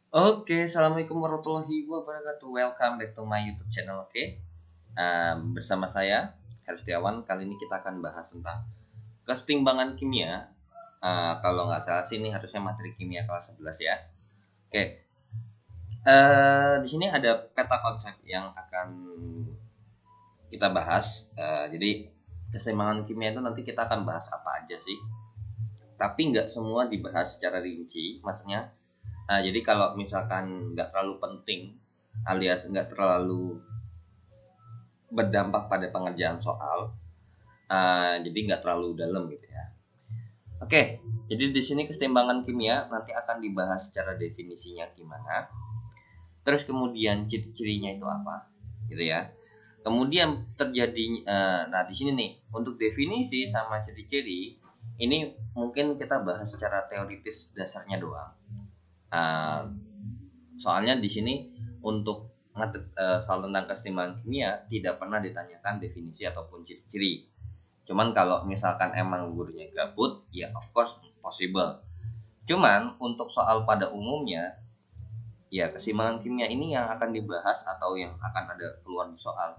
Oke, assalamualaikum warahmatullahi wabarakatuh. Welcome back to my YouTube channel. Oke, bersama saya Heru Setiawan. Kali ini kita akan bahas tentang kesetimbangan kimia. Kalau nggak salah sih ini harusnya materi kimia kelas 11 ya. Oke, di sini ada peta konsep yang akan kita bahas. Jadi keseimbangan kimia itu nanti kita akan bahas apa aja sih. Tapi nggak semua dibahas secara rinci. Maksudnya, jadi kalau misalkan nggak terlalu penting alias nggak terlalu berdampak pada pengerjaan soal, jadi nggak terlalu dalam gitu ya. Oke, jadi di sini keseimbangan kimia nanti akan dibahas secara definisinya gimana, terus kemudian ciri-cirinya itu apa, gitu ya. Kemudian terjadi, nah di sini nih untuk definisi sama ciri-ciri ini mungkin kita bahas secara teoritis dasarnya doang. Uh, Soalnya di sini untuk soal tentang keseimbangan kimia tidak pernah ditanyakan definisi ataupun ciri-ciri. Cuman kalau misalkan emang gurunya gabut, ya of course possible. Cuman untuk soal pada umumnya, ya keseimbangan kimia ini yang akan dibahas atau yang akan ada keluar di soal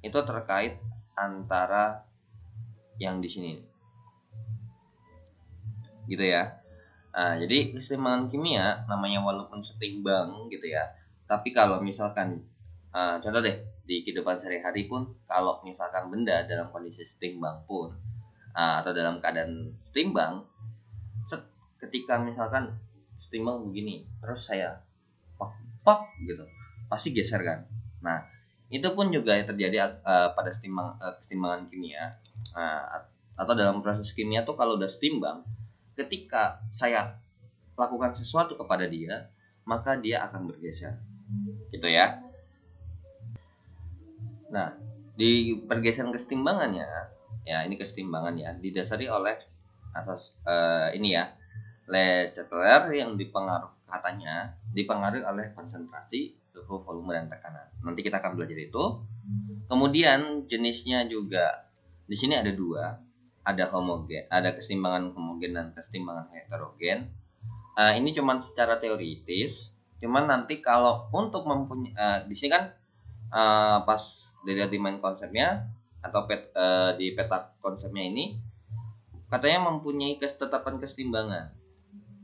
itu terkait antara yang di sini, gitu ya. Jadi keseimbangan kimia namanya walaupun setimbang gitu ya, tapi kalau misalkan contoh deh di kehidupan sehari-hari pun kalau misalkan benda dalam kondisi setimbang pun atau dalam keadaan setimbang, ketika misalkan setimbang begini terus saya pok pok gitu pasti geser kan. Nah itu pun juga terjadi pada keseimbangan kimia, atau dalam proses kimia tuh kalau udah setimbang, ketika saya lakukan sesuatu kepada dia maka dia akan bergeser gitu ya. Nah di pergeseran kesetimbangannya, ya ini kesetimbangan ya didasari oleh asas ini ya Leclerc yang dipengaruhi oleh konsentrasi, suhu, volume, dan tekanan. Nanti kita akan belajar itu. Kemudian jenisnya juga di sini ada dua, ada homogen, ada kesetimbangan homogen dan kesetimbangan heterogen. Ini cuman secara teoritis. Cuman nanti kalau untuk mempunyai di sini kan pas dilihat di main konsepnya atau di peta konsepnya ini katanya mempunyai ketetapan kesetimbangan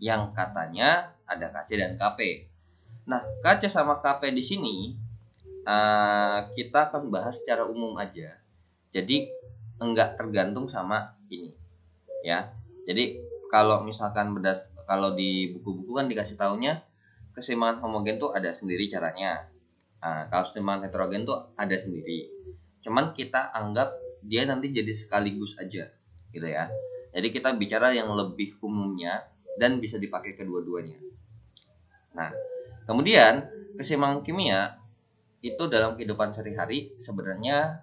yang katanya ada KC dan KP. Nah, KC sama KP di sini kita akan bahas secara umum aja. Jadi enggak tergantung sama ini, ya. Jadi kalau misalkan kalau di buku-buku kan dikasih taunya keseimbangan homogen tuh ada sendiri caranya. Kalau keseimbangan heterogen tuh ada sendiri. Cuman kita anggap dia nanti jadi sekaligus aja, gitu ya. Jadi kita bicara yang lebih umumnya dan bisa dipakai kedua-duanya. Nah, kemudian keseimbangan kimia itu dalam kehidupan sehari-hari sebenarnya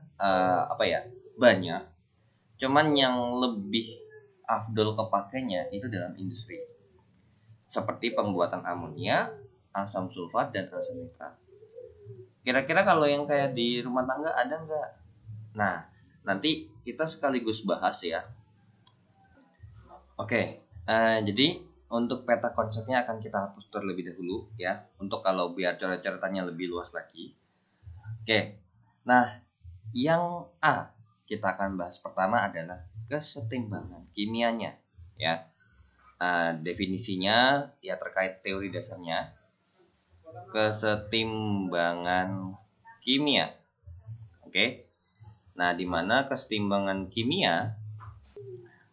apa ya, banyak. Cuman yang lebih afdol kepakainya itu dalam industri. Seperti pembuatan amonia, asam sulfat, dan asam nitrat. Kira-kira kalau yang kayak di rumah tangga ada nggak? Nah, nanti kita sekaligus bahas ya. Oke, jadi untuk peta konsepnya akan kita hapus terlebih dahulu ya, untuk kalau biar coret-coretannya lebih luas lagi. Oke, nah yang A kita akan bahas pertama adalah kesetimbangan kimianya ya. Definisinya ya terkait teori dasarnya kesetimbangan kimia. Oke, nah di mana kesetimbangan kimia.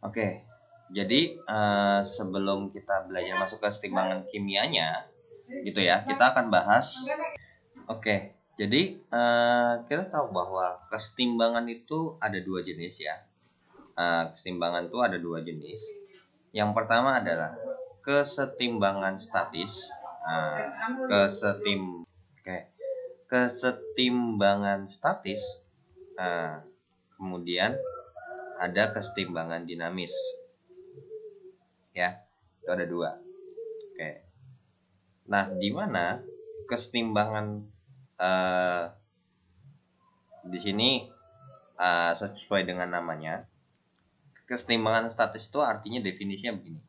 Oke, jadi sebelum kita belajar masuk ke kesetimbangan kimianya, gitu ya, kita akan bahas. Oke, jadi kita tahu bahwa kesetimbangan itu ada dua jenis ya. Kesetimbangan itu ada dua jenis. Yang pertama adalah kesetimbangan statis. Oke, kesetimbangan statis. Kemudian ada kesetimbangan dinamis. Ya, itu ada dua. Oke. Nah, di mana kesetimbangan di sini sesuai dengan namanya, kesetimbangan statis itu artinya definisinya begini.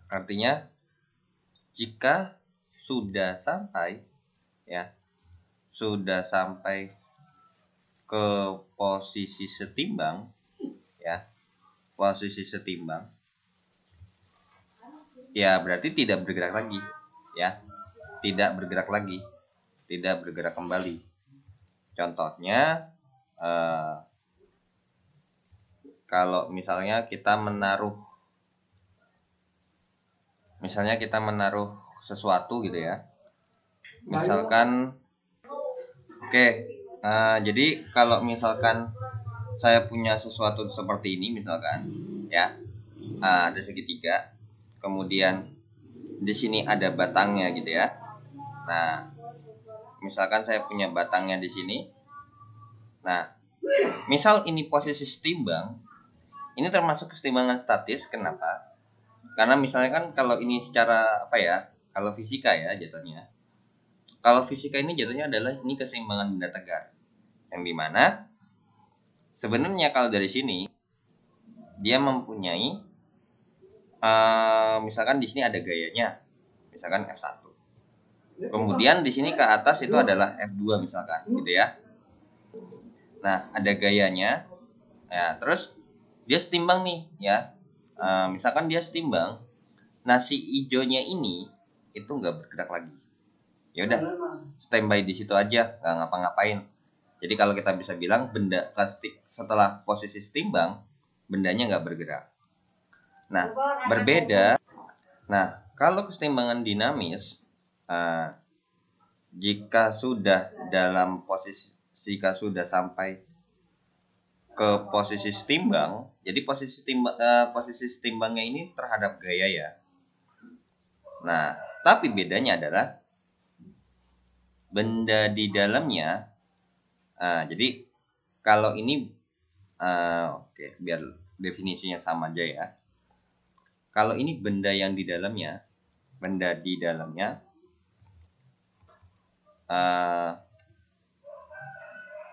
Artinya jika sudah sampai ke posisi setimbang berarti tidak bergerak lagi tidak bergerak kembali. Contohnya kalau misalnya kita menaruh sesuatu gitu ya, misalkan jadi kalau misalkan saya punya sesuatu seperti ini, misalkan ada segitiga, kemudian di sini ada batangnya gitu ya. Nah, misalkan saya punya batangnya di sini. Nah, misal ini posisi setimbang, ini termasuk kesetimbangan statis. Kenapa? Karena misalnya kan kalau ini secara kalau fisika ya jatuhnya. Kalau fisika ini jatuhnya adalah ini keseimbangan benda tegar. Yang dimana sebenarnya kalau dari sini dia mempunyai misalkan di sini ada gayanya, misalkan F1. Kemudian di sini ke atas itu adalah F2 misalkan gitu ya. Nah, ada gayanya. Ya, terus dia setimbang nih ya. Misalkan dia setimbang, nah si hijaunya ini itu nggak bergerak lagi. Ya udah, standby di situ aja, nggak ngapa-ngapain. Jadi kalau kita bisa bilang benda plastik setelah posisi setimbang, bendanya nggak bergerak. Nah, berbeda. Nah, kalau kesetimbangan dinamis, jika sudah sampai ke posisi setimbang, jadi posisi setimbangnya ini terhadap gaya ya. Nah, tapi bedanya adalah benda di dalamnya. Jadi kalau ini biar definisinya sama aja ya. Kalau ini benda yang di dalamnya,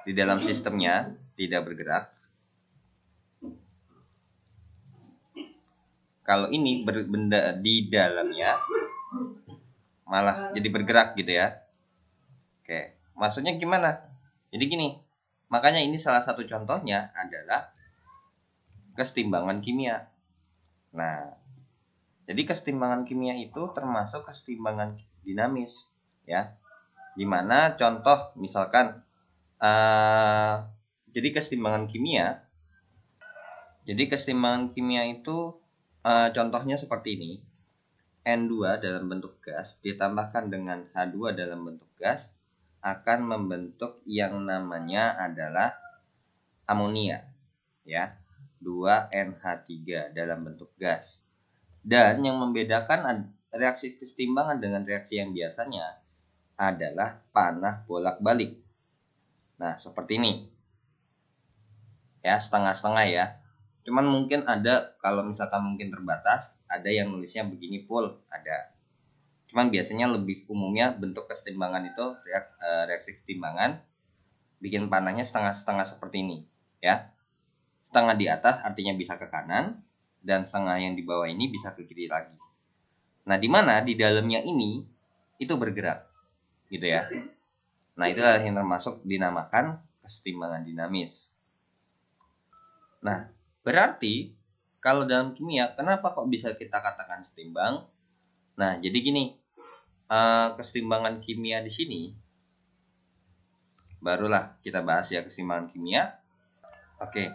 di dalam sistemnya tidak bergerak. Kalau ini benda di dalamnya malah jadi bergerak gitu ya. Oke, maksudnya gimana? Jadi gini, makanya ini salah satu contohnya adalah kesetimbangan kimia. Nah, jadi kesetimbangan kimia itu termasuk kesetimbangan dinamis ya. Dimana contoh misalkan jadi kesetimbangan kimia itu contohnya seperti ini. N2 dalam bentuk gas ditambahkan dengan H2 dalam bentuk gas akan membentuk yang namanya adalah amonia ya. 2NH3 dalam bentuk gas. Dan yang membedakan reaksi kesetimbangan dengan reaksi yang biasanya adalah panah bolak-balik. Nah, seperti ini. Ya, setengah-setengah ya. Cuman mungkin ada, kalau misalkan mungkin terbatas, ada yang nulisnya begini full, ada. Cuman biasanya lebih umumnya bentuk kesetimbangan itu reaksi kesetimbangan bikin panahnya setengah-setengah seperti ini, ya. Setengah di atas artinya bisa ke kanan dan setengah yang di bawah ini bisa ke kiri lagi. Nah, di mana di dalamnya ini itu bergerak, gitu ya. Nah, itulah yang termasuk dinamakan kesetimbangan dinamis. Nah, berarti kalau dalam kimia, kenapa kok bisa kita katakan setimbang? Nah, jadi gini, kesetimbangan kimia di sini, barulah kita bahas ya kesetimbangan kimia. Oke,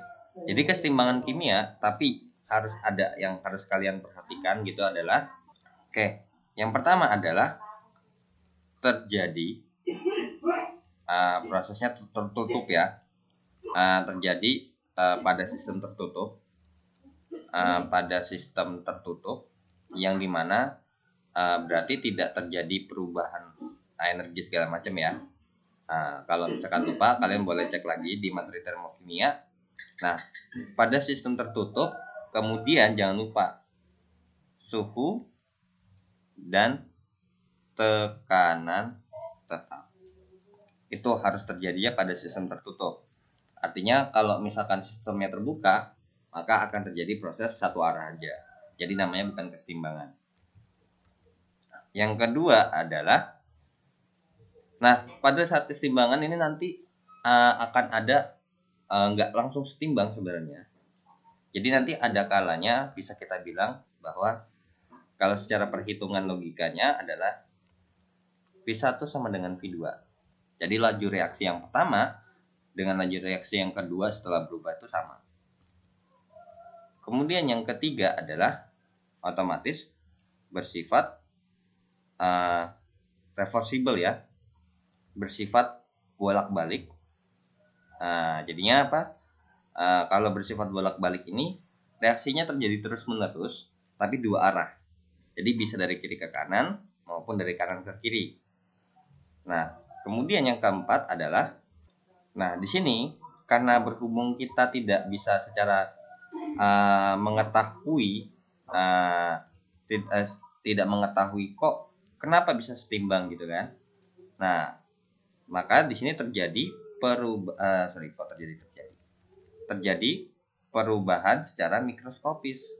jadi kesetimbangan kimia, tapi harus ada yang harus kalian perhatikan gitu adalah, yang pertama adalah terjadi prosesnya tertutup ya, terjadi pada sistem tertutup, yang dimana berarti tidak terjadi perubahan energi segala macam ya. Kalau misalkan lupa, kalian boleh cek lagi di materi termokimia. Nah, pada sistem tertutup, kemudian jangan lupa suhu dan tekanan tetap. Itu harus terjadinya pada sistem tertutup. Artinya kalau misalkan sistemnya terbuka, maka akan terjadi proses satu arah aja. Jadi namanya bukan kesetimbangan. Yang kedua adalah, nah pada saat kesetimbangan ini nanti akan ada nggak langsung setimbang sebenarnya. Jadi nanti ada kalanya bisa kita bilang bahwa kalau secara perhitungan logikanya adalah V1 sama dengan V2. Jadi laju reaksi yang pertama dengan laju reaksi yang kedua setelah berubah itu sama. Kemudian yang ketiga adalah otomatis bersifat reversible ya, bersifat bolak-balik. Jadinya apa? Kalau bersifat bolak-balik ini reaksinya terjadi terus-menerus tapi dua arah. Jadi bisa dari kiri ke kanan maupun dari kanan ke kiri. Nah, kemudian yang keempat adalah, nah di sini karena berhubung kita tidak bisa secara mengetahui tidak mengetahui kok kenapa bisa setimbang gitu kan. Nah, maka di sini terjadi terjadi perubahan secara mikroskopis.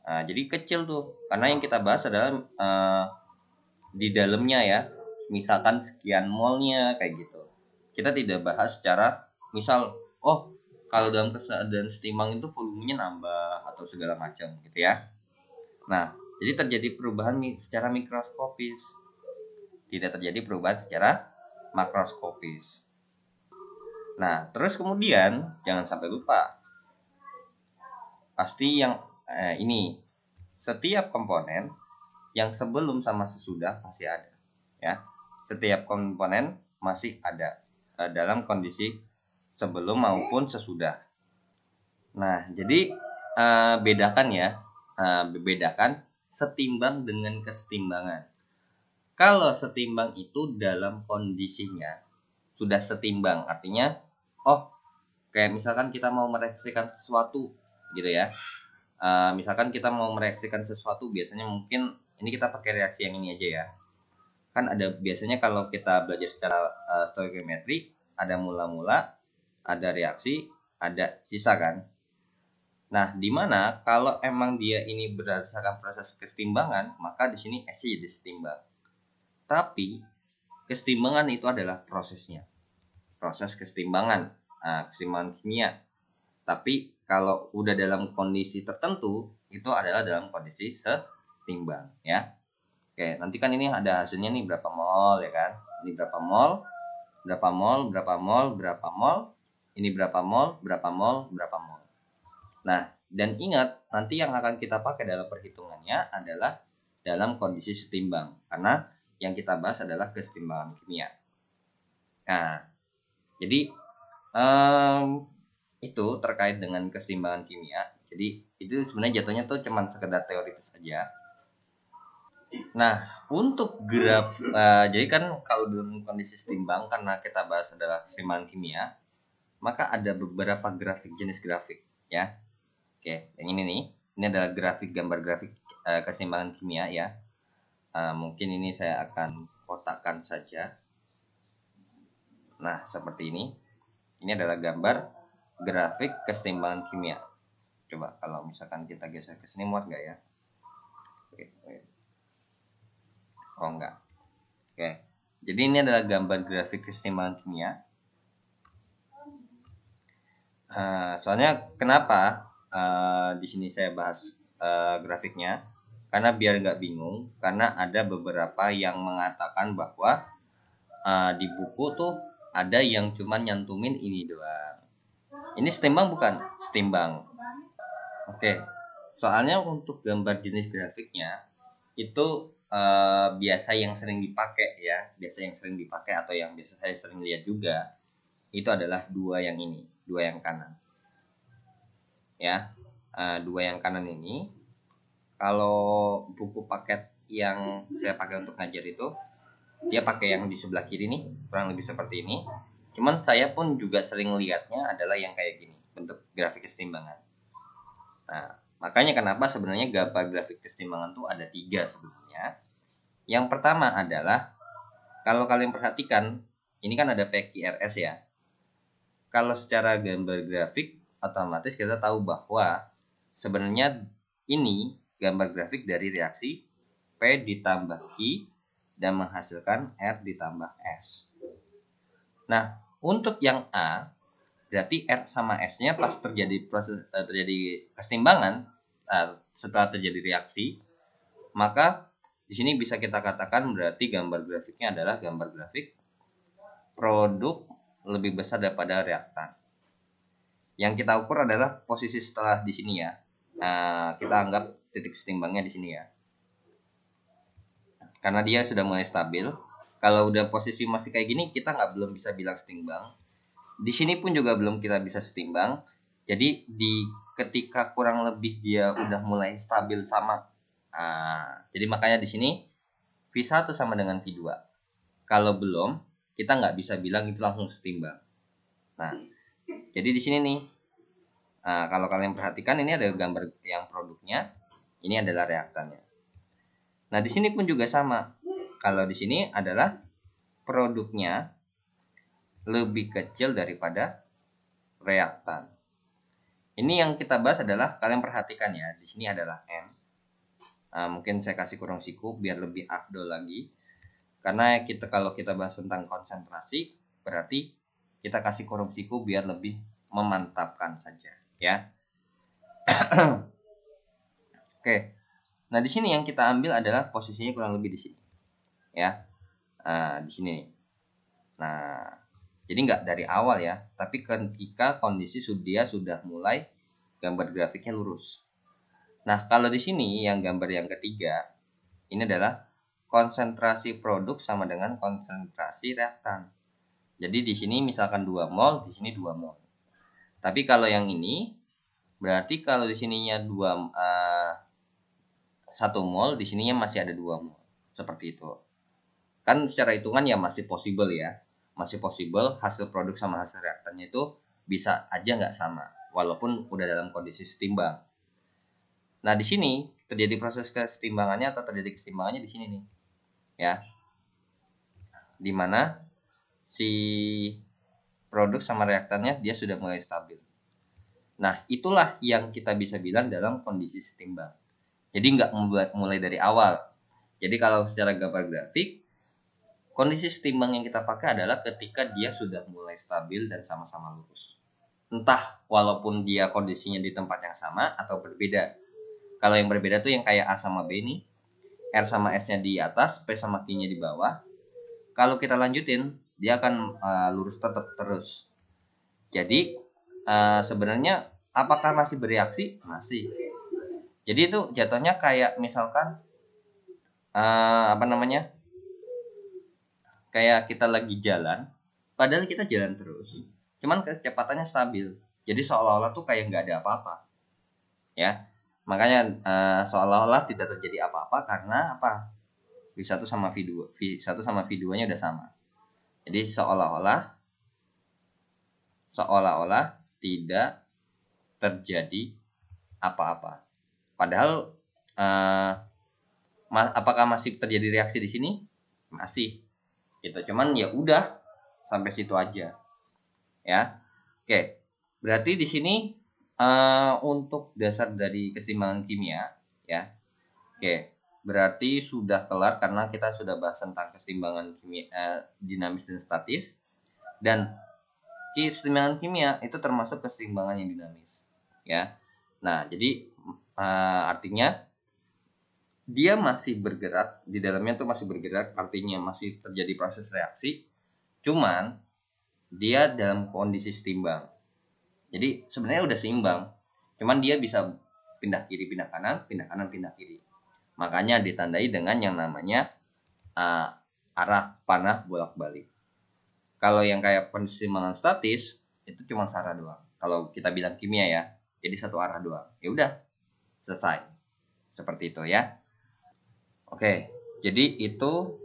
Nah, jadi kecil tuh karena yang kita bahas adalah di dalamnya ya, misalkan sekian molnya kayak gitu. Kita tidak bahas secara misal kalau dalam keadaan setimbang itu volumenya nambah atau segala macam gitu ya. Nah, jadi terjadi perubahan secara mikroskopis, tidak terjadi perubahan secara makroskopis. Nah, terus kemudian jangan sampai lupa, pasti yang ini setiap komponen yang sebelum sama sesudah pasti ada, ya. Setiap komponen masih ada dalam kondisi sebelum maupun sesudah. Nah, jadi bedakan setimbang dengan kesetimbangan. Kalau setimbang itu dalam kondisinya sudah setimbang, artinya kayak misalkan kita mau mereaksikan sesuatu gitu ya. Misalkan kita mau mereaksikan sesuatu, biasanya mungkin ini kita pakai reaksi yang ini aja ya. Kan ada biasanya kalau kita belajar secara stoichiometry, ada mula-mula, ada reaksi, ada sisa kan. Nah, dimana kalau emang dia ini berdasarkan proses kesetimbangan, maka di sini S jadi setimbang. Tapi kesetimbangan itu adalah prosesnya, proses kesetimbangan, kesetimbangan kimia. Tapi kalau udah dalam kondisi tertentu, itu adalah dalam kondisi setimbang ya. Oke, nanti kan ini ada hasilnya nih berapa mol ya kan? Ini berapa mol, berapa mol, berapa mol, berapa mol, ini berapa mol, berapa mol, berapa mol. Nah, dan ingat nanti yang akan kita pakai dalam perhitungannya adalah dalam kondisi setimbang, karena yang kita bahas adalah kesetimbangan kimia. Nah, jadi itu terkait dengan kesetimbangan kimia. Jadi itu sebenarnya jatuhnya tuh cuman sekedar teoritis saja. Nah, untuk jadi kan kalau dalam kondisi setimbang karena kita bahas adalah kesetimbangan kimia, maka ada beberapa jenis grafik ya. Oke, yang ini nih, ini adalah gambar grafik keseimbangan kimia ya. Mungkin ini saya akan kotakkan saja. Nah, seperti ini. Ini adalah gambar grafik keseimbangan kimia. Coba kalau misalkan kita geser ke sini, muat nggak ya? Oke. Oh enggak. Oke. Jadi ini adalah gambar grafik keseimbangan kimia. Soalnya kenapa di sini saya bahas grafiknya, karena biar nggak bingung, karena ada beberapa yang mengatakan bahwa di buku tuh ada yang cuman nyantumin ini doang. Ini setimbang bukan? Setimbang. Oke. Soalnya untuk gambar jenis grafiknya itu biasa yang sering dipakai ya, biasa yang sering dipakai atau yang biasa saya sering lihat juga, itu adalah dua yang ini, dua yang kanan. Ya, dua yang kanan ini, kalau buku paket yang saya pakai untuk ngajar itu, dia pakai yang di sebelah kiri nih, kurang lebih seperti ini. Cuman saya pun juga sering lihatnya adalah yang kayak gini, bentuk grafik kesetimbangan. Nah, makanya kenapa sebenarnya gambar grafik kesetimbangan tuh ada 3 sebenarnya. Yang pertama adalah, kalau kalian perhatikan, ini kan ada PQRS ya. Kalau secara gambar grafik, otomatis kita tahu bahwa sebenarnya ini gambar grafik dari reaksi P ditambah Q dan menghasilkan R ditambah S. Nah, untuk yang A, berarti R sama S-nya pas terjadi terjadi kesetimbangan setelah terjadi reaksi, maka di sini bisa kita katakan berarti gambar grafiknya adalah gambar grafik produk lebih besar daripada reaktan. Yang kita ukur adalah posisi setelah di sini ya. Kita anggap titik setimbangnya di sini ya. Karena dia sudah mulai stabil. Kalau udah posisi masih kayak gini, kita belum bisa bilang setimbang. Di sini pun juga belum kita bisa setimbang. Jadi ketika kurang lebih dia udah mulai stabil sama. Jadi makanya di sini V1 sama dengan V2. Kalau belum, kita nggak bisa bilang itu langsung setimbang. Nah, jadi di sini nih, kalau kalian perhatikan ini ada gambar yang produknya, ini adalah reaktannya. Nah, di sini pun juga sama. Kalau di sini adalah produknya lebih kecil daripada reaktan. Ini yang kita bahas adalah, kalian perhatikan ya, di sini adalah N. Mungkin saya kasih kurung siku biar lebih afdol lagi. Karena kalau kita bahas tentang konsentrasi, berarti kita kasih kurung siku biar lebih memantapkan saja, ya. Oke. Nah, di sini yang kita ambil adalah posisinya kurang lebih di sini, ya. Di sini. Nah, jadi nggak dari awal ya, tapi ketika kondisi dia sudah mulai gambar grafiknya lurus. Nah, kalau di sini yang gambar yang ketiga, ini adalah konsentrasi produk sama dengan konsentrasi reaktan. Jadi di sini misalkan 2 mol, di sini 2 mol. Tapi kalau yang ini, berarti kalau di sininya 1 mol, di sininya masih ada 2 mol. Seperti itu. Kan secara hitungan ya masih possible ya. Masih possible hasil produk sama hasil reaktannya itu bisa aja nggak sama. Walaupun udah dalam kondisi setimbang. Nah, di sini terjadi proses kesetimbangannya atau terjadi kesetimbangannya di sini nih. Ya. Dimana si produk sama reaktannya dia sudah mulai stabil. Nah, itulah yang kita bisa bilang dalam kondisi setimbang. Jadi nggak mulai dari awal. Jadi kalau secara gambar grafik, kondisi setimbang yang kita pakai adalah ketika dia sudah mulai stabil dan sama-sama lurus. Entah walaupun dia kondisinya di tempat yang sama atau berbeda. Kalau yang berbeda tuh yang kayak A sama B nih, R sama S-nya di atas, P sama Q-nya di bawah. Kalau kita lanjutin, dia akan lurus tetap terus. Jadi sebenarnya apakah masih bereaksi? Masih. Jadi itu jatuhnya kayak misalkan kayak kita lagi jalan, padahal kita jalan terus, cuman kecepatannya stabil. Jadi seolah-olah tuh kayak nggak ada apa-apa, ya. Makanya seolah-olah tidak terjadi apa-apa karena apa? V1 sama V2-nya udah sama. Jadi seolah-olah tidak terjadi apa-apa. Padahal apakah masih terjadi reaksi di sini? Masih. Gitu. Cuman ya udah sampai situ aja. Ya. Oke. Berarti di sini untuk dasar dari keseimbangan kimia, ya. Oke. Berarti sudah kelar karena kita sudah bahas tentang keseimbangan kimia, dinamis dan statis. Dan keseimbangan kimia itu termasuk keseimbangan yang dinamis, ya. Nah, jadi artinya dia masih bergerak, di dalamnya tuh masih bergerak, artinya masih terjadi proses reaksi, cuman dia dalam kondisi setimbang. Jadi sebenarnya udah seimbang, cuman dia bisa pindah kiri, pindah kanan, pindah kiri. Makanya ditandai dengan yang namanya arah panah bolak-balik. Kalau yang kayak keseimbangan statis, itu cuma searah doang. Kalau kita bilang kimia ya, jadi satu arah doang. Ya udah, selesai. Seperti itu ya. Oke, jadi itu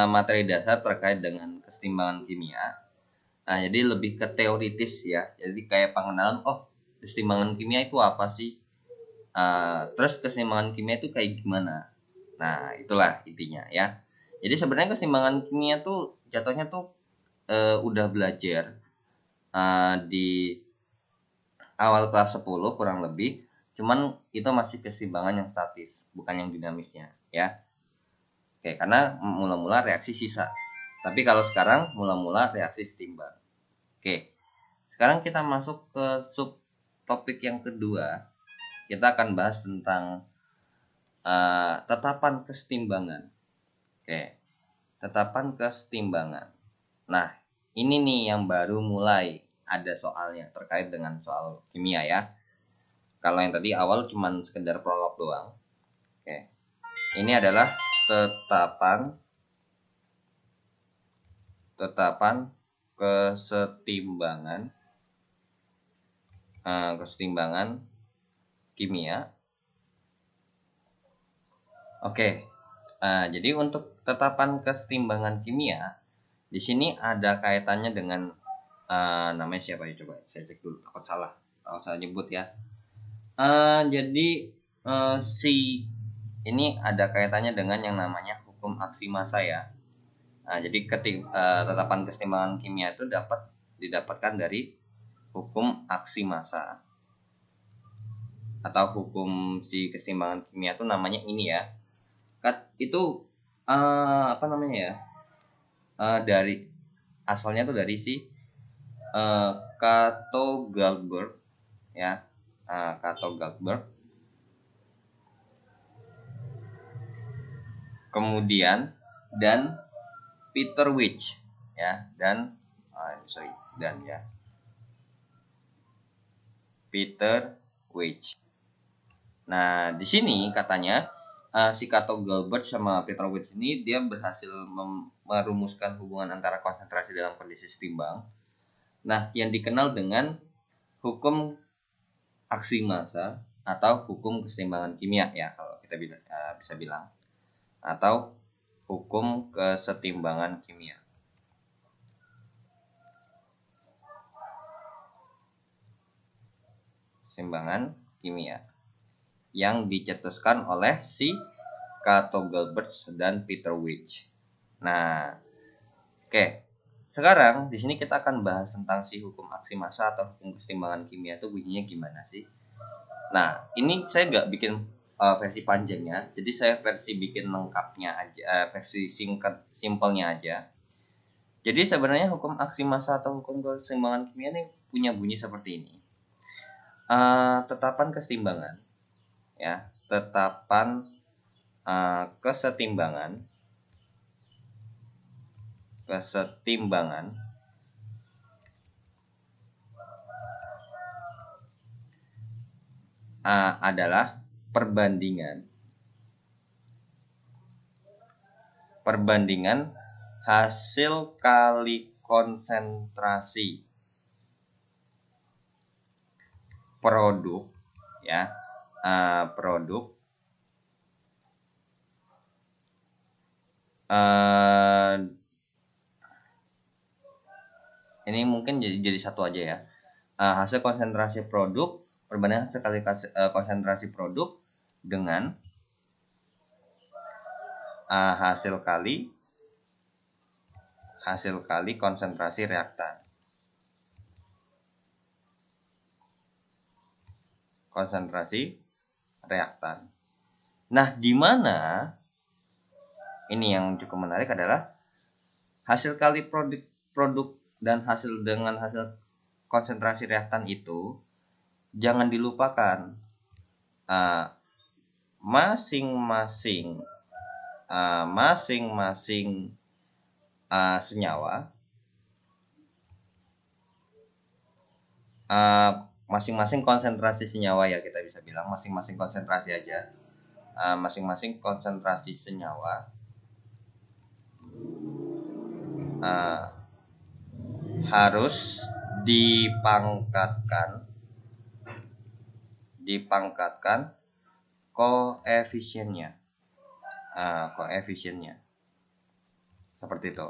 materi dasar terkait dengan keseimbangan kimia. Nah, jadi lebih ke teoritis ya. Jadi kayak pengenalan, keseimbangan kimia itu apa sih? Terus keseimbangan kimia itu kayak gimana? Nah, itulah intinya ya. Jadi sebenarnya keseimbangan kimia tuh jatuhnya tuh udah belajar di awal kelas 10 kurang lebih. Cuman itu masih keseimbangan yang statis, bukan yang dinamisnya ya. Oke, karena mula-mula reaksi sisa. Tapi kalau sekarang mula-mula reaksi setimbang. Oke. Sekarang kita masuk ke sub topik yang kedua. Kita akan bahas tentang tetapan kesetimbangan. Oke. Tetapan kesetimbangan. Nah, ini nih yang baru mulai ada soalnya terkait dengan soal kimia ya. Kalau yang tadi awal cuman sekedar prolog doang. Oke. Ini adalah tetapan kesetimbangan kimia. Oke. Jadi untuk tetapan kesetimbangan kimia di sini ada kaitannya dengan namanya siapa ya, coba saya cek dulu. Aku salah nyebut ya. Jadi si ini ada kaitannya dengan yang namanya hukum aksi massa ya. Jadi tetapan kesetimbangan kimia itu dapat didapatkan dari hukum aksi massa atau hukum si kesetimbangan kimia itu namanya ini ya. Itu apa namanya ya? Dari asalnya tuh dari si Cato Goldberg ya. Cato Goldberg. Kemudian dan Peter Witch ya, Peter Witch. Nah, di sini katanya si Cato Goldberg sama Peter Witch ini dia berhasil merumuskan hubungan antara konsentrasi dalam kondisi setimbang. Nah, yang dikenal dengan hukum aksi massa atau hukum kesetimbangan kimia ya, kalau kita bisa bilang, atau hukum kesetimbangan kimia. Kesetimbangan kimia yang dicetuskan oleh si Cato Goldberg dan Peter Witch. Nah, oke. Sekarang di sini kita akan bahas tentang si hukum aksi massa atau hukum kesetimbangan kimia itu bunyinya gimana sih? Nah, ini saya nggak bikin versi panjangnya, jadi saya versi bikin lengkapnya aja, versi simpelnya aja. Jadi sebenarnya hukum aksi massa atau hukum kesetimbangan kimia ini punya bunyi seperti ini. Tetapan kesetimbangan, ya, tetapan kesetimbangan adalah perbandingan hasil kali konsentrasi produk ya, produk ini mungkin jadi satu aja ya. Hasil konsentrasi produk perbandingan sekali konsentrasi produk dengan hasil kali konsentrasi reaktan. Nah, di mana ini yang cukup menarik adalah hasil kali produk dan hasil konsentrasi reaktan itu jangan dilupakan masing-masing senyawa, masing-masing konsentrasi senyawa ya, kita bisa bilang masing-masing konsentrasi aja, masing-masing konsentrasi senyawa harus dipangkatkan koefisiennya, seperti itu.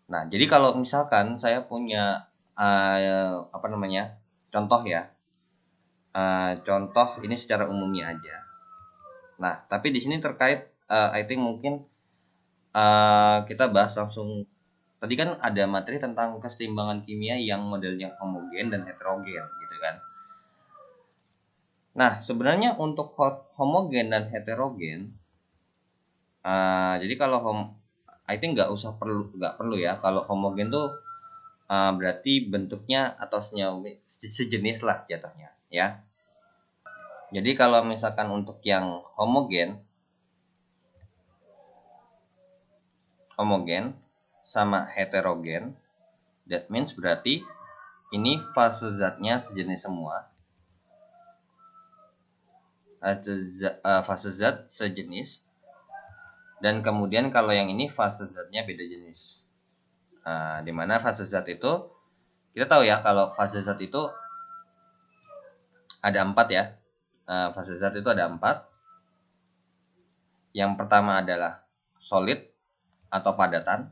Nah, jadi kalau misalkan saya punya contoh ya, contoh ini secara umumnya aja. Nah, tapi di sini terkait I think mungkin kita bahas langsung. Tadi kan ada materi tentang keseimbangan kimia yang modelnya homogen dan heterogen gitu kan. Nah, sebenarnya untuk homogen dan heterogen Jadi kalau I think nggak perlu ya. Kalau homogen tuh berarti bentuknya atau senyawa sejenis lah jatuhnya ya. Jadi kalau misalkan untuk yang homogen sama heterogen, that means berarti ini fase zatnya sejenis semua. Fase zat sejenis, dan kemudian kalau yang ini fase zatnya beda jenis. Dimana fase zat itu kita tahu ya, kalau fase zat itu ada 4 ya. Fase zat itu ada 4. Yang pertama adalah solid atau padatan,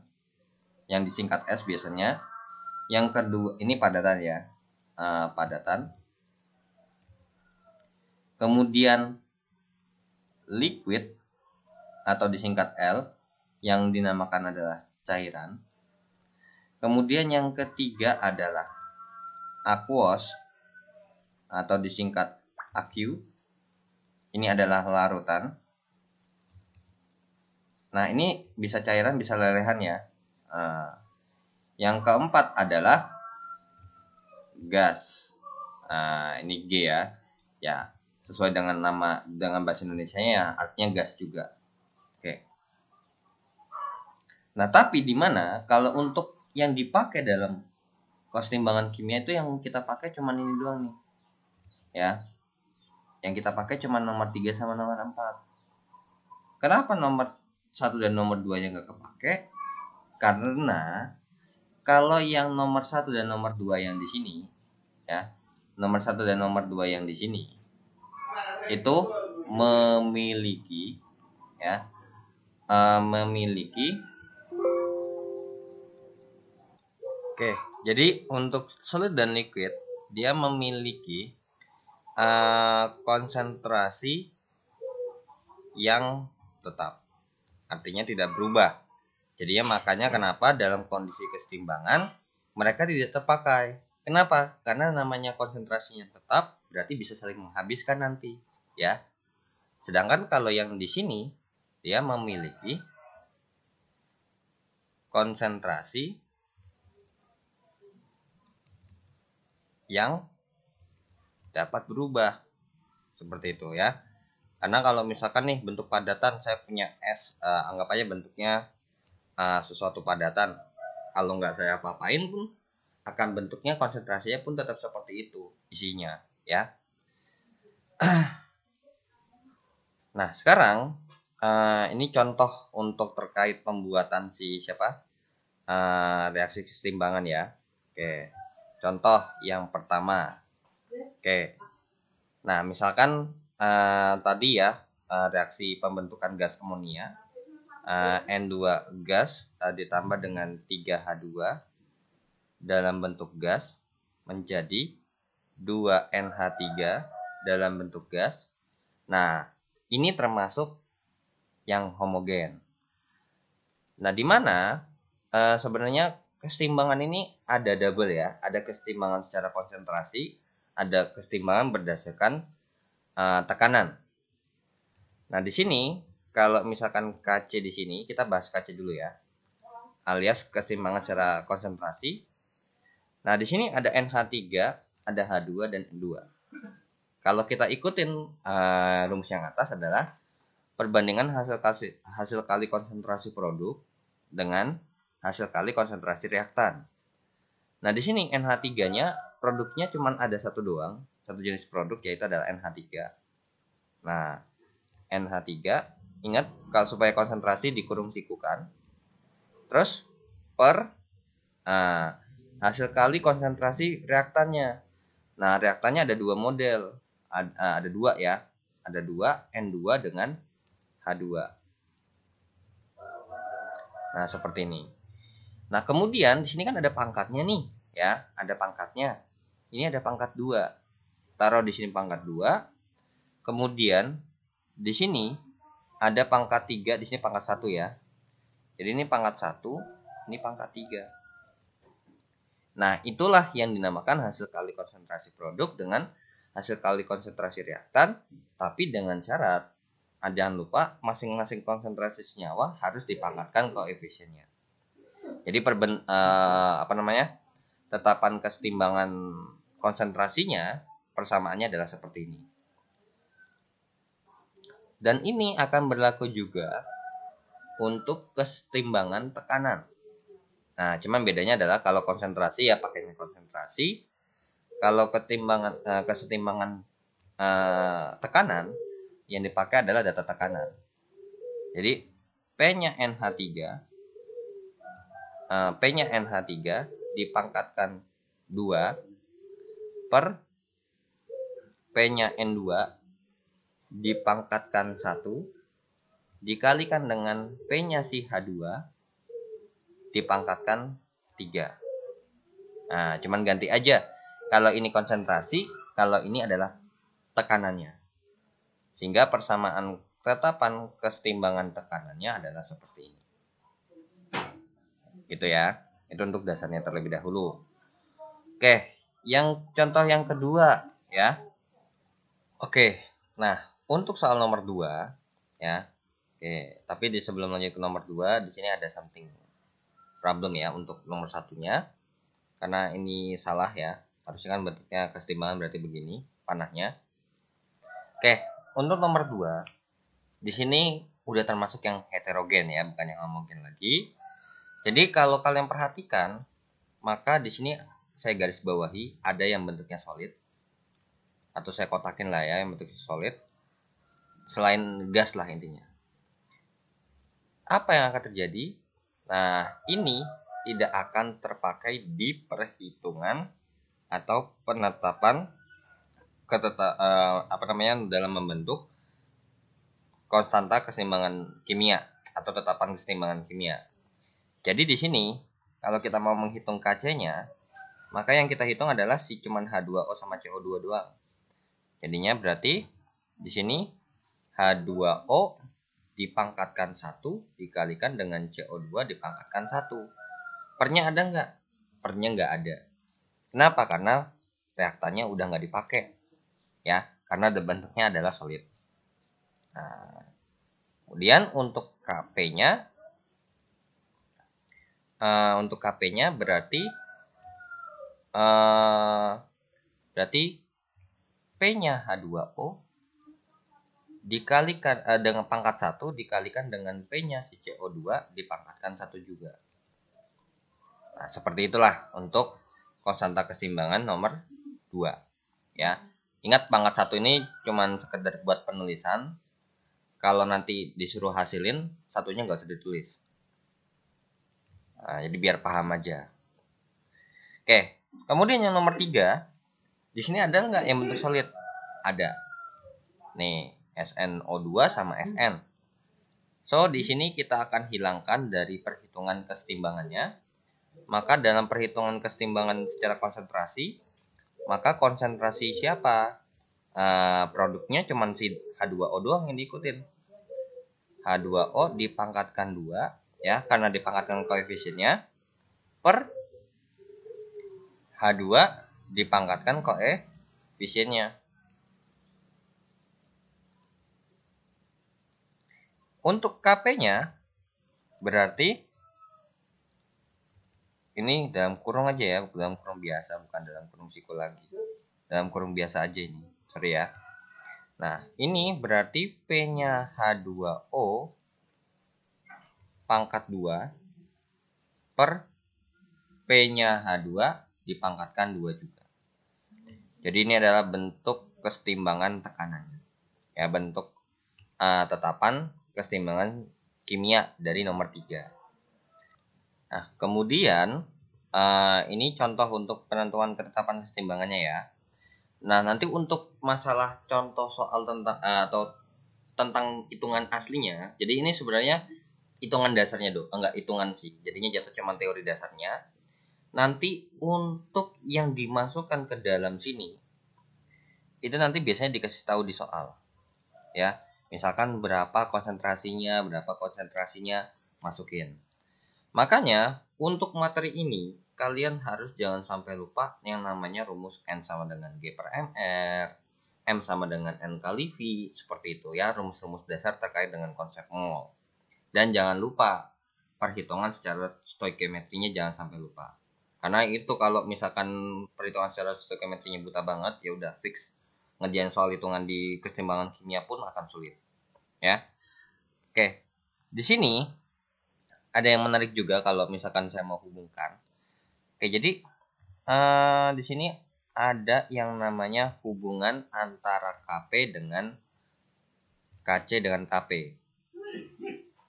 yang disingkat S biasanya. Yang kedua ini padatan ya, padatan. Kemudian liquid atau disingkat L, yang dinamakan adalah cairan. Kemudian yang ketiga adalah aqueous atau disingkat AQ. Ini adalah larutan. Nah, ini bisa cairan, bisa lelehan ya. Yang keempat adalah gas. Ini G ya. Ya, sesuai dengan bahasa Indonesianya ya, artinya gas juga. Oke. Nah, tapi di mana kalau untuk yang dipakai dalam keseimbangan kimia itu yang kita pakai cuma ini doang nih. Ya. Yang kita pakai cuma nomor 3 sama nomor 4. Kenapa nomor 1 dan nomor 2-nya nggak kepake? Karena kalau yang nomor 1 dan nomor 2 yang di sini ya, nomor 1 dan nomor 2 yang di sini itu memiliki ya, Oke, jadi untuk solid dan liquid dia memiliki konsentrasi yang tetap, artinya tidak berubah. Jadi ya makanya kenapa dalam kondisi kesetimbangan mereka tidak terpakai. Kenapa? Karena namanya konsentrasinya tetap, berarti bisa saling menghabiskan nanti, ya. Sedangkan kalau yang di sini dia memiliki konsentrasi yang dapat berubah, seperti itu ya. Karena kalau misalkan nih bentuk padatan, saya punya S, anggap aja bentuknya sesuatu padatan. Kalau nggak saya apa-apain pun akan bentuknya, konsentrasinya pun tetap seperti itu isinya ya. Nah sekarang ini contoh untuk terkait pembuatan reaksi kesetimbangan ya. Oke, contoh yang pertama. Oke, nah misalkan tadi ya, reaksi pembentukan gas amonia, N2 gas ditambah dengan 3H2 dalam bentuk gas menjadi 2NH3 dalam bentuk gas. Nah, ini termasuk yang homogen. Nah, di mana sebenarnya kesetimbangan ini ada double ya, ada kesetimbangan secara konsentrasi, ada kesetimbangan berdasarkan tekanan. Nah, di sini kalau misalkan Kc di sini, kita bahas Kc dulu ya, alias kesetimbangan secara konsentrasi. Nah, di sini ada NH3, ada H2 dan N2. Kalau kita ikutin rumus yang atas adalah perbandingan hasil kali konsentrasi produk dengan hasil kali konsentrasi reaktan. Nah, di sini NH3-nya produknya cuma ada satu doang, satu jenis produk, yaitu adalah NH3. Nah, NH3, ingat kalau supaya konsentrasi dikurung sikukan, terus per hasil kali konsentrasi reaktannya. Nah, reaktannya ada dua model, ada dua ya, ada dua, N2 dengan H2. Nah, seperti ini. Nah, kemudian di sini kan ada pangkatnya nih, ya, ada pangkatnya. Ini ada pangkat 2. Taruh di sini pangkat 2. Kemudian di sini ada pangkat 3, di sini pangkat 1 ya. Jadi ini pangkat 1, ini pangkat 3. Nah, itulah yang dinamakan hasil kali konsentrasi produk dengan hasil kali konsentrasi reaktan, tapi dengan syarat jangan lupa masing-masing konsentrasi senyawa harus dipangkatkan koefisiennya. Jadi tetapan kesetimbangan konsentrasinya persamaannya adalah seperti ini. Dan ini akan berlaku juga untuk kesetimbangan tekanan. Nah, cuman bedanya adalah kalau konsentrasi ya pakainya konsentrasi. Kalau kesetimbangan tekanan yang dipakai adalah data tekanan. Jadi P-nya NH3 dipangkatkan 2 per P-nya N2 dipangkatkan 1 dikalikan dengan P-nya si H2 dipangkatkan 3. Nah, cuman ganti aja. Kalau ini konsentrasi, kalau ini adalah tekanannya. Sehingga persamaan tetapan kesetimbangan tekanannya adalah seperti ini. Gitu ya. Itu untuk dasarnya terlebih dahulu. Oke, contoh yang kedua ya. Oke. Nah, untuk soal nomor 2 ya. Oke, tapi sebelum lanjut ke nomor 2, di sini ada something problem ya untuk nomor satunya. Karena ini salah ya. Harusnya kan bentuknya kesetimbangan berarti begini panahnya. Oke, untuk nomor 2 di sini udah termasuk yang heterogen ya, bukan yang homogen lagi. Jadi kalau kalian perhatikan, maka di sini saya garis bawahi ada yang bentuknya solid, atau saya kotakin lah ya yang bentuknya solid, selain gas lah intinya. Apa yang akan terjadi? Nah, ini tidak akan terpakai di perhitungan atau penetapan dalam membentuk konstanta keseimbangan kimia atau tetapan keseimbangan kimia. Jadi di sini kalau kita mau menghitung Kc-nya, maka yang kita hitung adalah si cuman H2O sama CO2 doang. Jadinya berarti di sini H2O dipangkatkan 1 dikalikan dengan CO2 dipangkatkan 1. Pernya ada nggak? Pernya nggak ada. Kenapa? Karena reaktannya udah nggak dipakai. Ya, karena bentuknya adalah solid. Nah, kemudian untuk Kp-nya berarti P-nya H2O dikalikan dengan pangkat 1 dikalikan dengan P-nya si CO2 dipangkatkan 1 juga. Nah, seperti itulah untuk konstanta keseimbangan nomor 2 ya. Ingat pangkat 1 ini cuman sekedar buat penulisan. Kalau nanti disuruh hasilin, satunya nggak usah ditulis. Nah, jadi biar paham aja. Oke, kemudian yang nomor 3, di sini ada nggak yang bentuk solid? Ada. Nih, SnO2 sama Sn. So, di sini kita akan hilangkan dari perhitungan kesetimbangannya. Maka dalam perhitungan kesetimbangan secara konsentrasi, maka konsentrasi siapa? Produknya cuma si H2O doang yang diikutin. H2O dipangkatkan 2 ya, karena dipangkatkan koefisiennya, per H2 dipangkatkan koefisiennya. Untuk Kp-nya berarti ini dalam kurung aja ya, dalam kurung biasa, bukan dalam kurung siku lagi. Dalam kurung biasa aja ini, sorry ya. Nah, ini berarti P-nya H2O pangkat 2 per P-nya H2 dipangkatkan 2 juga. Jadi ini adalah bentuk kesetimbangan tekanannya. Ya, bentuk tetapan kesetimbangan kimia dari nomor 3. Nah, kemudian ini contoh untuk penentuan ketetapan kesetimbangannya ya. Nah, nanti untuk masalah contoh soal tentang hitungan aslinya. Jadi ini sebenarnya hitungan dasarnya enggak hitungan sih. Jadinya jatuh cuma teori dasarnya. Nanti untuk yang dimasukkan ke dalam sini itu nanti biasanya dikasih tahu di soal. Ya, misalkan berapa konsentrasinya masukin. Makanya untuk materi ini kalian harus jangan sampai lupa yang namanya rumus N sama dengan G per MR, M sama dengan N kali V, seperti itu ya, rumus-rumus dasar terkait dengan konsep mol. Dan jangan lupa perhitungan secara stoikiometrinya, jangan sampai lupa. Karena itu kalau misalkan perhitungan secara stoikiometrinya buta banget, ya udah fix ngerjain soal hitungan di keseimbangan kimia pun akan sulit. Ya. Oke. Di sini ada yang menarik juga kalau misalkan saya mau hubungkan. Oke, jadi di sini ada yang namanya hubungan antara Kp dengan Kc dengan Kp.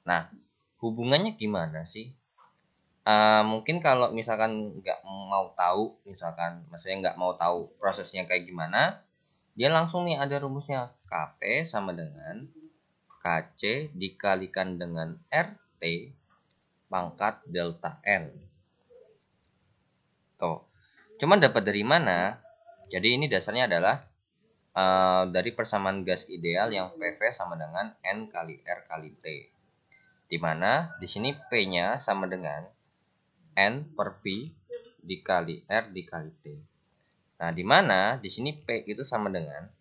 Nah, hubungannya gimana sih? Mungkin kalau misalkan nggak mau tahu, misalkan maksudnya nggak mau tahu prosesnya kayak gimana, dia langsung nih ada rumusnya. Kp sama dengan Kc dikalikan dengan RT pangkat delta N. Tuh. Cuman dapat dari mana? Jadi ini dasarnya adalah dari persamaan gas ideal yang PV sama dengan N kali R kali T. Di mana di sini P-nya sama dengan N per V dikali R dikali T. Nah, di mana di sini P itu sama dengan,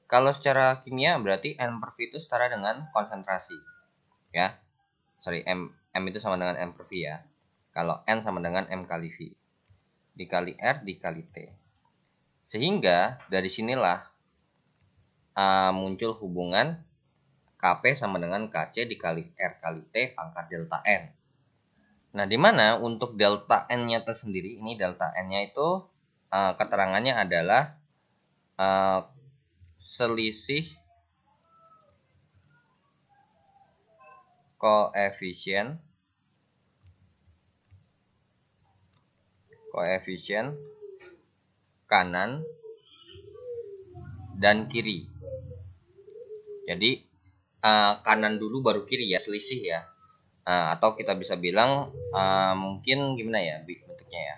kalau secara kimia berarti N per V itu setara dengan konsentrasi. Ya. Sorry, M itu sama dengan M per V ya. Kalau N sama dengan M kali V dikali R dikali T. Sehingga dari sinilah muncul hubungan Kp sama dengan Kc dikali R kali T pangkat delta N. Nah, di mana untuk delta N-nya tersendiri, ini delta N-nya itu keterangannya adalah selisih koefisien kanan dan kiri. Jadi kanan dulu baru kiri ya, selisih ya. Atau kita bisa bilang mungkin gimana ya bentuknya ya.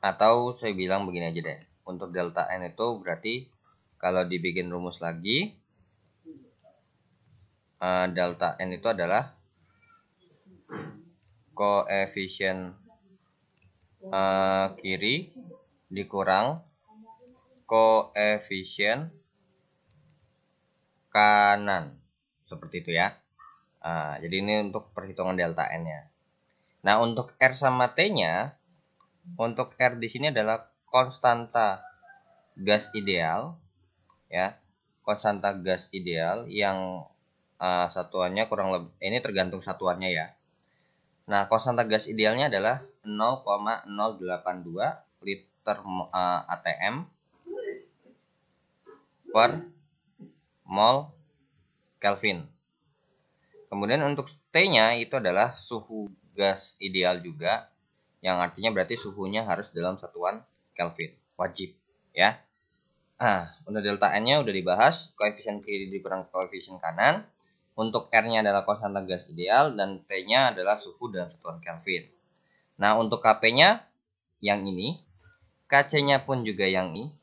Atau saya bilang begini aja deh. Untuk delta N itu berarti kalau dibikin rumus lagi, delta N itu adalah koefisien kiri dikurang koefisien kanan, seperti itu ya. Jadi ini untuk perhitungan delta N-nya. Nah, untuk R sama T-nya, untuk R di sini adalah konstanta gas ideal ya. Konstanta gas ideal yang satuannya kurang lebih, ini tergantung satuannya ya. Nah, konstanta gas idealnya adalah 0,082 liter ATM per mol Kelvin. Kemudian untuk T-nya itu adalah suhu gas ideal juga, yang artinya berarti suhunya harus dalam satuan Kelvin, wajib ya. Untuk delta N-nya udah dibahas, koefisien kiri dikurang koefisien kanan. Untuk R-nya adalah konstanta gas ideal dan T-nya adalah suhu dalam satuan Kelvin. Nah, untuk Kp-nya yang ini, Kc-nya pun juga yang ini.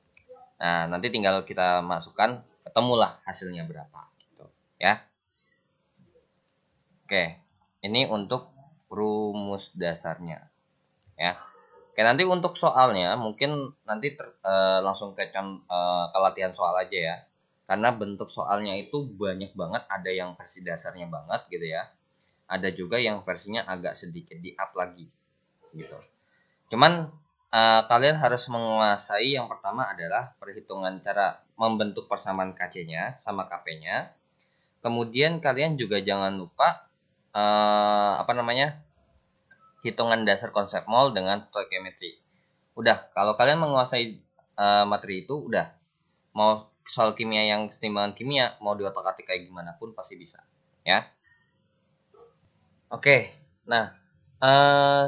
Nah, nanti tinggal kita masukkan, ketemulah hasilnya berapa gitu ya. Oke, ini untuk rumus dasarnya ya. Oke, nanti untuk soalnya mungkin nanti langsung ke latihan soal aja ya. Karena bentuk soalnya itu banyak banget, ada yang versi dasarnya banget gitu ya. Ada juga yang versinya agak sedikit di-up lagi gitu. Cuman kalian harus menguasai yang pertama adalah perhitungan cara membentuk persamaan Kc-nya sama Kp-nya. Kemudian kalian juga jangan lupa hitungan dasar konsep mol dengan stoikiometri. Udah, kalau kalian menguasai materi itu, udah mau soal kimia yang keseimbangan kimia mau diotak-atik kayak gimana pun pasti bisa ya. Oke, nah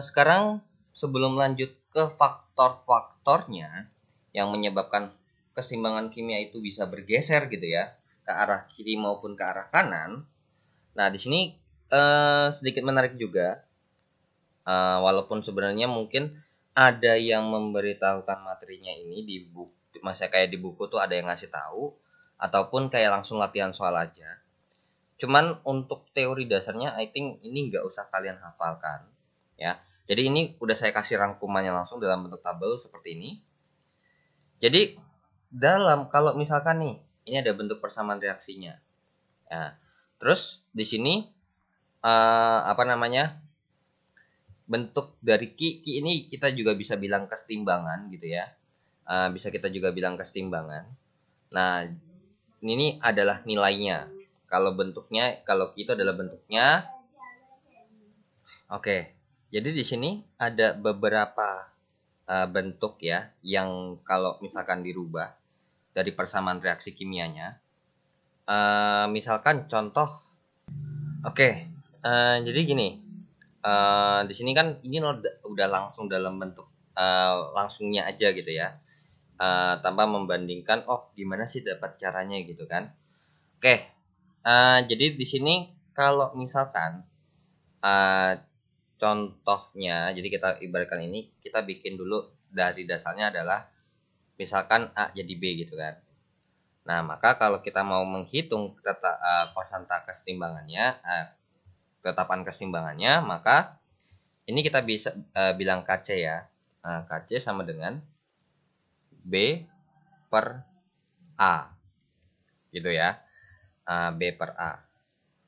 sekarang sebelum lanjut ke faktor-faktornya yang menyebabkan keseimbangan kimia itu bisa bergeser gitu ya ke arah kiri maupun ke arah kanan. Nah, di sini sedikit menarik juga, walaupun sebenarnya mungkin ada yang memberitahukan materinya ini di buku, masa kayak di buku tuh ada yang ngasih tahu ataupun kayak langsung latihan soal aja. Cuman untuk teori dasarnya I think ini nggak usah kalian hafalkan ya. Jadi ini udah saya kasih rangkumannya langsung dalam bentuk tabel seperti ini. Jadi kalau misalkan nih, ini ada bentuk persamaan reaksinya. Ya. Terus di sini apa namanya? Bentuk dari Ki ini kita juga bisa bilang kesetimbangan gitu ya. Bisa kita juga bilang kesetimbangan. Nah, ini adalah nilainya. Kalau Ki itu adalah bentuknya. Oke. Jadi di sini ada beberapa bentuk ya yang kalau misalkan dirubah dari persamaan reaksi kimianya. Misalkan contoh. Oke. Jadi gini. Di sini kan ini udah langsung dalam bentuk langsungnya aja gitu ya. Tanpa membandingkan gimana sih dapat caranya gitu kan. Oke. Jadi di sini kalau misalkan contohnya, jadi kita ibaratkan ini kita bikin dulu dari dasarnya adalah misalkan A jadi B gitu kan. Nah, maka kalau kita mau menghitung konstanta kesetimbangannya, ketetapan kesetimbangannya, maka ini kita bisa bilang KC ya. Nah, KC sama dengan B per A. Gitu ya. B per A.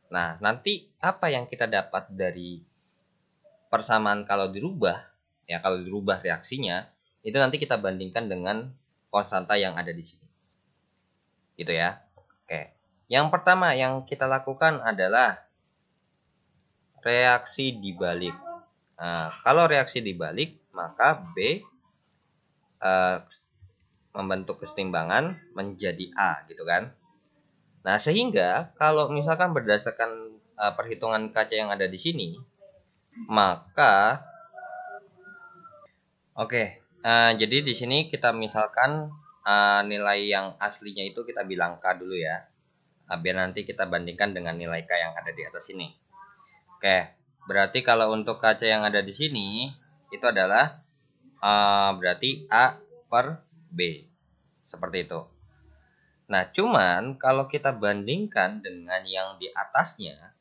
Nah, nanti apa yang kita dapat dari persamaan kalau dirubah reaksinya, itu nanti kita bandingkan dengan konstanta yang ada di sini. Gitu ya. Oke. Yang pertama yang kita lakukan adalah reaksi dibalik. Nah, kalau reaksi dibalik, maka B membentuk kesetimbangan menjadi A gitu kan. Nah, sehingga kalau misalkan berdasarkan perhitungan KC yang ada di sini, maka jadi di sini kita misalkan nilai yang aslinya itu kita bilang K dulu ya. Biar nanti kita bandingkan dengan nilai K yang ada di atas ini. Oke, berarti kalau untuk KC yang ada di sini itu adalah berarti A per B. Seperti itu. Nah, cuman kalau kita bandingkan dengan yang di atasnya,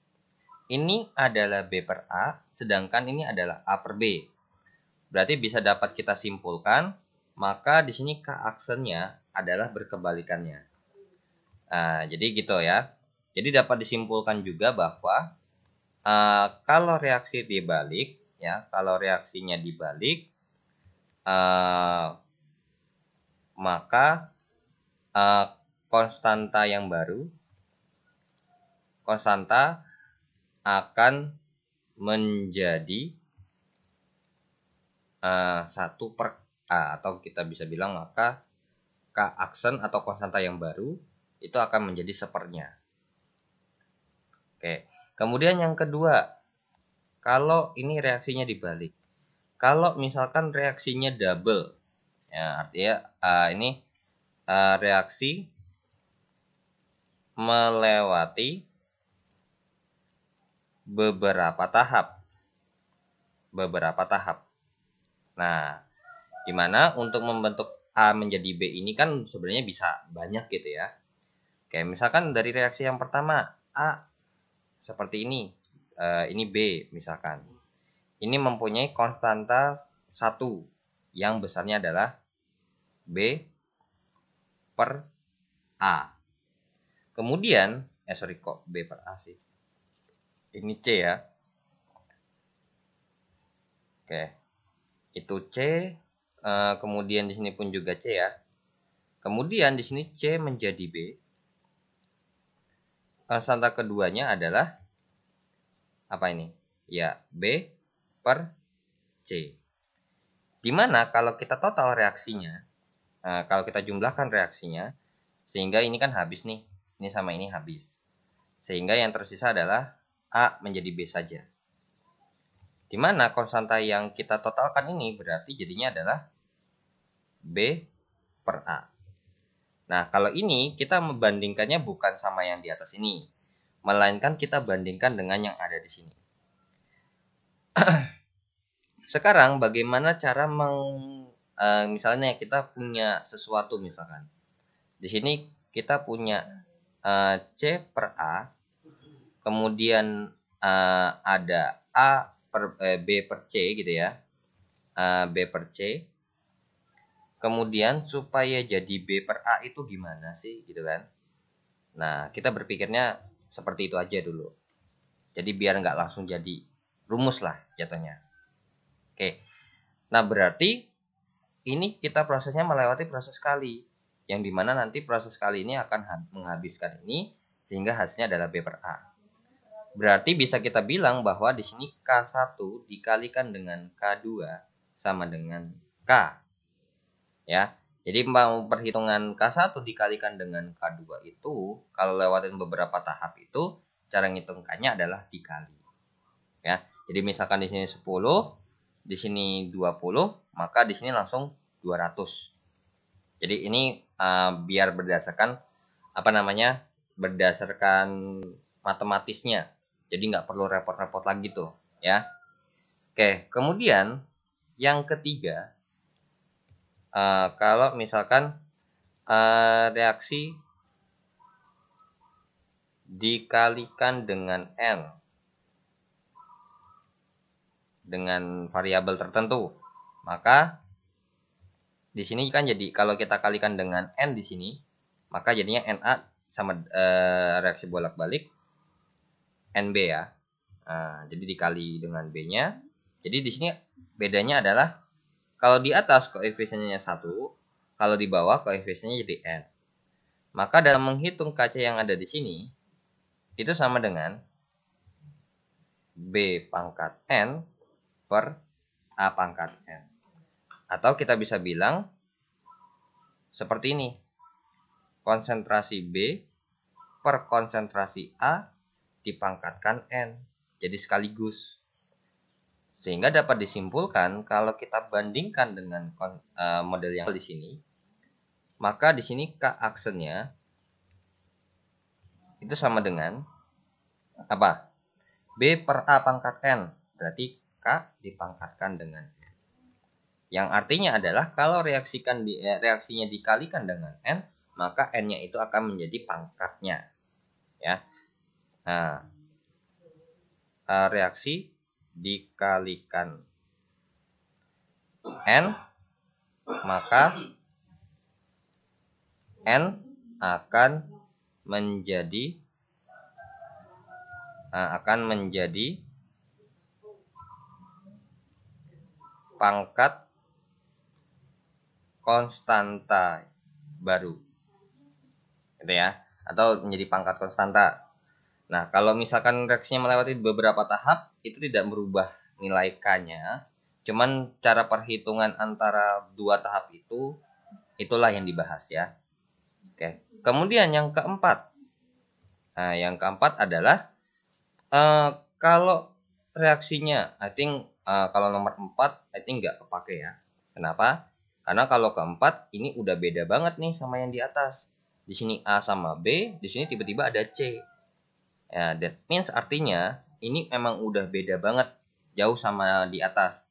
ini adalah B per A, sedangkan ini adalah A per B. Berarti bisa dapat kita simpulkan, maka di sini K aksennya adalah berkebalikannya. Nah, jadi gitu ya. Jadi dapat disimpulkan juga bahwa kalau reaksi dibalik, ya, kalau reaksinya dibalik, maka konstanta akan menjadi 1 per A, atau kita bisa bilang maka K aksen atau konstanta yang baru itu akan menjadi sepernya. Oke. Kemudian yang kedua, kalau ini reaksinya dibalik. Kalau misalkan reaksinya double, ya artinya ini reaksi melewati beberapa tahap. Nah, dimana untuk membentuk A menjadi B ini kan sebenarnya bisa banyak gitu ya. Kayak misalkan dari reaksi yang pertama A seperti ini B misalkan. Ini mempunyai konstanta 1 yang besarnya adalah B per A. Kemudian B per A sih. Ini C ya. Oke. Itu C, kemudian di sini pun juga C ya. Kemudian di sini C menjadi B. Konstanta keduanya adalah apa ini? Ya, B per C. Dimana kalau kita total reaksinya, kalau kita jumlahkan reaksinya, sehingga ini kan habis nih. Ini sama ini habis. Sehingga yang tersisa adalah A menjadi B saja. Dimana konstanta yang kita totalkan ini berarti jadinya adalah B per A. Nah, kalau ini kita membandingkannya bukan sama yang di atas ini, melainkan kita bandingkan dengan yang ada di sini. Sekarang bagaimana cara misalnya kita punya sesuatu misalkan. Di sini kita punya C per A, kemudian ada B per C gitu ya. B per C. Kemudian supaya jadi B per A itu gimana sih gitu kan. Nah, kita berpikirnya seperti itu aja dulu. Jadi biar nggak langsung jadi rumus lah jatuhnya. Oke. Nah, berarti ini kita prosesnya melewati proses kali. Yang dimana nanti proses kali ini akan menghabiskan ini sehingga hasilnya adalah B per A. Berarti bisa kita bilang bahwa di sini K1 dikalikan dengan K2 sama dengan K. Ya. Jadi mau perhitungan K1 dikalikan dengan K2 itu kalau lewatin beberapa tahap itu cara ngitung K-nya adalah dikali. Ya. Jadi misalkan di sini 10, di sini 20, maka di sini langsung 200. Jadi ini biar berdasarkan berdasarkan matematisnya. Jadi nggak perlu repot-repot lagi tuh, ya. Oke, kemudian yang ketiga, kalau misalkan reaksi dikalikan dengan N dengan variabel tertentu, maka di sini kan jadi kalau kita kalikan dengan N di sini, maka jadinya Na sama reaksi bolak-balik NB ya. Nah, jadi dikali dengan B-nya. Jadi di sini bedanya adalah kalau di atas koefisiennya 1, kalau di bawah koefisiennya jadi N. Maka dalam menghitung KC yang ada di sini, itu sama dengan B pangkat N per A pangkat N. Atau kita bisa bilang seperti ini. Konsentrasi B per konsentrasi A dipangkatkan N. Jadi sekaligus. Sehingga dapat disimpulkan kalau kita bandingkan dengan model yang di sini, maka di sini K aksennya itu sama dengan apa? B per A pangkat N. Berarti K dipangkatkan dengan N. Yang artinya adalah kalau reaksinya dikalikan dengan N, maka N-nya itu akan menjadi pangkatnya. Ya. Nah, reaksi dikalikan N, maka N akan menjadi pangkat konstanta baru, gitu ya, atau menjadi pangkat konstanta. Nah, kalau misalkan reaksinya melewati beberapa tahap, itu tidak merubah nilai K-nya. Cuman cara perhitungan antara dua tahap itu, itulah yang dibahas ya. Oke. Kemudian yang keempat. Nah, yang keempat adalah kalau reaksinya, kalau nomor 4, nggak kepake ya. Kenapa? Karena kalau keempat, ini udah beda banget nih sama yang di atas. Di sini A sama B, di sini tiba-tiba ada C. Ya, that means artinya ini memang udah beda banget, jauh sama di atas.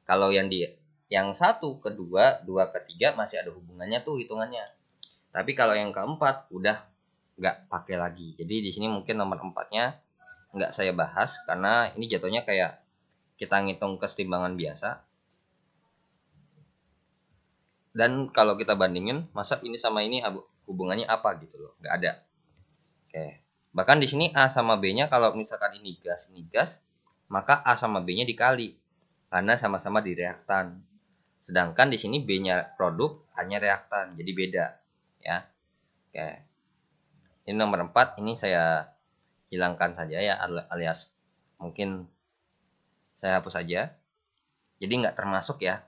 Kalau yang 1, kedua, 2, ketiga masih ada hubungannya tuh hitungannya. Tapi kalau yang keempat udah nggak pakai lagi. Jadi di sini mungkin nomor 4-nya nggak saya bahas karena ini jatuhnya kayak kita ngitung kesetimbangan biasa. Dan kalau kita bandingin, masa ini sama ini hubungannya apa gitu loh, nggak ada. Oke. Bahkan di sini A sama B-nya kalau misalkan ini gas, maka A sama B-nya dikali karena sama-sama di reaktan. Sedangkan di sini B-nya produk, A-nya reaktan, jadi beda ya. Oke. Ini nomor 4, ini saya hilangkan saja ya, alias mungkin saya hapus saja. Jadi nggak termasuk ya.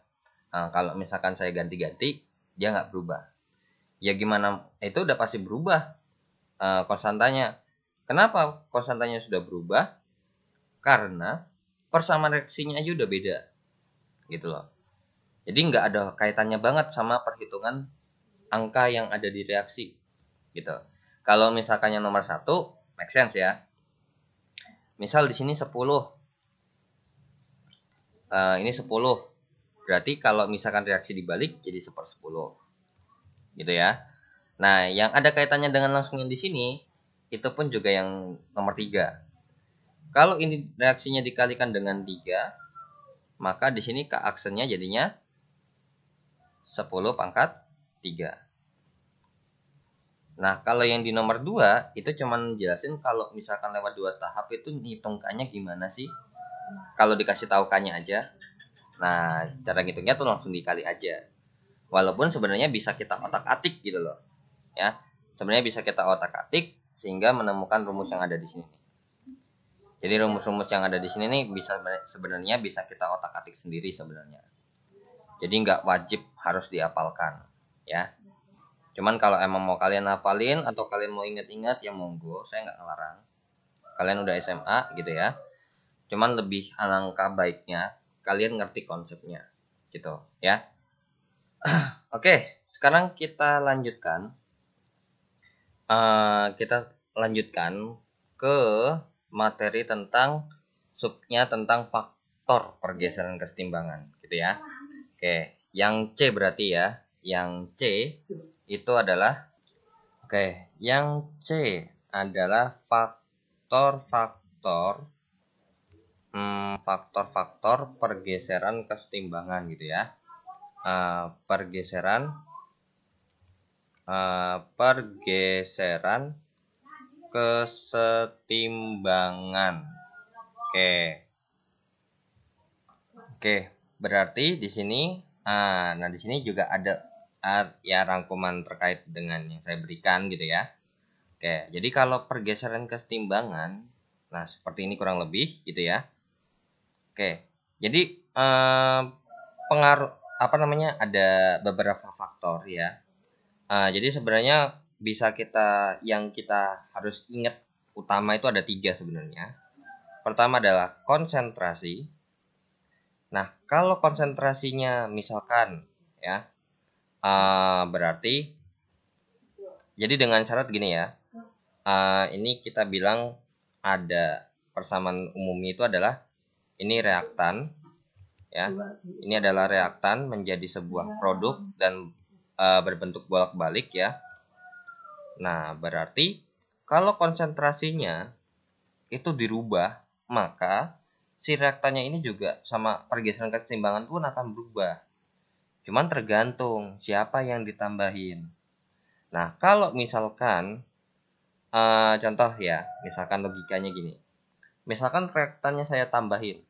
Nah, kalau misalkan saya ganti-ganti, dia nggak berubah. Ya gimana? Itu udah pasti berubah konstantanya. Kenapa konstantanya sudah berubah? Karena persamaan reaksinya aja udah beda, gitu loh. Jadi nggak ada kaitannya banget sama perhitungan angka yang ada di reaksi, gitu. Kalau misalkan yang nomor 1, make sense ya. Misal di sini 10, ini 10. Berarti kalau misalkan reaksi dibalik jadi 1/10, gitu ya. Nah, yang ada kaitannya dengan langsung yang di sini itu pun juga yang nomor 3. Kalau ini reaksinya dikalikan dengan 3, maka di sini K aksennya jadinya 10 pangkat 3. Nah, kalau yang di nomor 2 itu cuman jelasin kalau misalkan lewat 2 tahap itu ngitung K-nya gimana sih. Kalau dikasih tahu K-nya aja. Nah, cara ngitungnya tuh langsung dikali aja. Walaupun sebenarnya bisa kita otak-atik gitu loh. Ya. Sebenarnya bisa kita otak-atik sehingga menemukan rumus yang ada di sini. Jadi rumus-rumus yang ada di sini nih sebenarnya bisa kita otak-atik sendiri sebenarnya. Jadi nggak wajib harus dihafalkan, ya. Cuman kalau emang mau kalian hafalin atau kalian mau ingat-ingat ya monggo, saya nggak ngelarang. Kalian udah SMA gitu ya. Cuman lebih alangkah baiknya kalian ngerti konsepnya, gitu ya. Oke, sekarang kita lanjutkan. Kita lanjutkan ke materi tentang subnya tentang faktor pergeseran kesetimbangan, gitu ya. Oke, yang C berarti ya. Yang C itu adalah yang C adalah faktor-faktor pergeseran kesetimbangan gitu ya. Pergeseran kesetimbangan. Oke, berarti di sini di sini juga ada ya rangkuman terkait dengan yang saya berikan gitu ya. Oke, jadi kalau pergeseran kesetimbangan, nah seperti ini kurang lebih gitu ya. Oke, jadi pengaruh ada beberapa faktor ya. Jadi sebenarnya yang kita harus ingat utama itu ada 3 sebenarnya. Pertama adalah konsentrasi. Nah, kalau konsentrasinya misalkan ya, berarti jadi dengan syarat gini ya. Ini kita bilang ada persamaan umumnya itu adalah ini reaktan ya. Ini adalah reaktan menjadi sebuah produk dan berbentuk bolak-balik ya. Nah, berarti kalau konsentrasinya itu dirubah, maka si reaktannya ini juga sama pergeseran kesetimbangan pun akan berubah. Cuman tergantung siapa yang ditambahin. Nah, kalau misalkan contoh ya, misalkan logikanya gini. Misalkan reaktannya saya tambahin.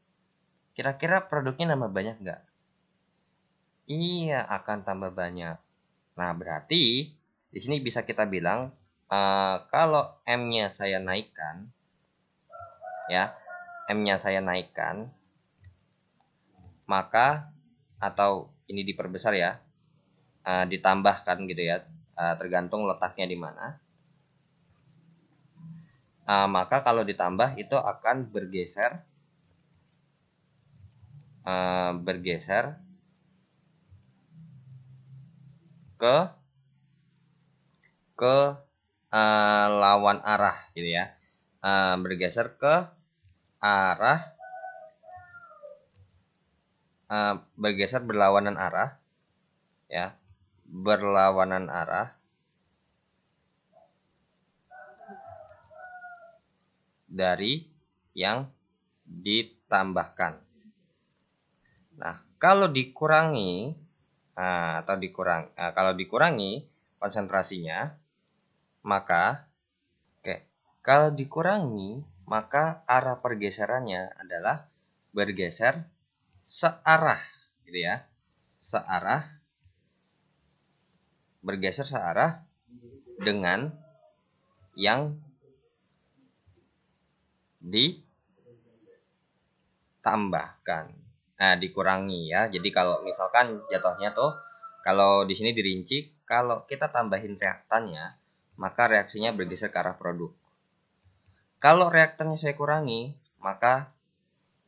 Kira-kira produknya nambah banyak nggak? Iya, akan tambah banyak. Nah, berarti di sini bisa kita bilang kalau M-nya saya naikkan, ya, M-nya saya naikkan, maka atau ini diperbesar ya, ditambahkan gitu ya, tergantung letaknya di mana. Maka kalau ditambah itu akan bergeser ke lawan arah gitu ya, bergeser ke arah bergeser berlawanan arah ya, berlawanan arah dari yang ditambahkan. Nah, kalau dikurangi kalau dikurangi konsentrasinya, maka kalau dikurangi maka arah pergeserannya adalah bergeser searah gitu ya. Bergeser searah dengan yang ditambahkan. Nah, dikurangi ya. Jadi kalau misalkan jatuhnya tuh kalau di sini dirinci, kalau kita tambahin reaktannya, maka reaksinya bergeser ke arah produk. Kalau reaktannya saya kurangi, maka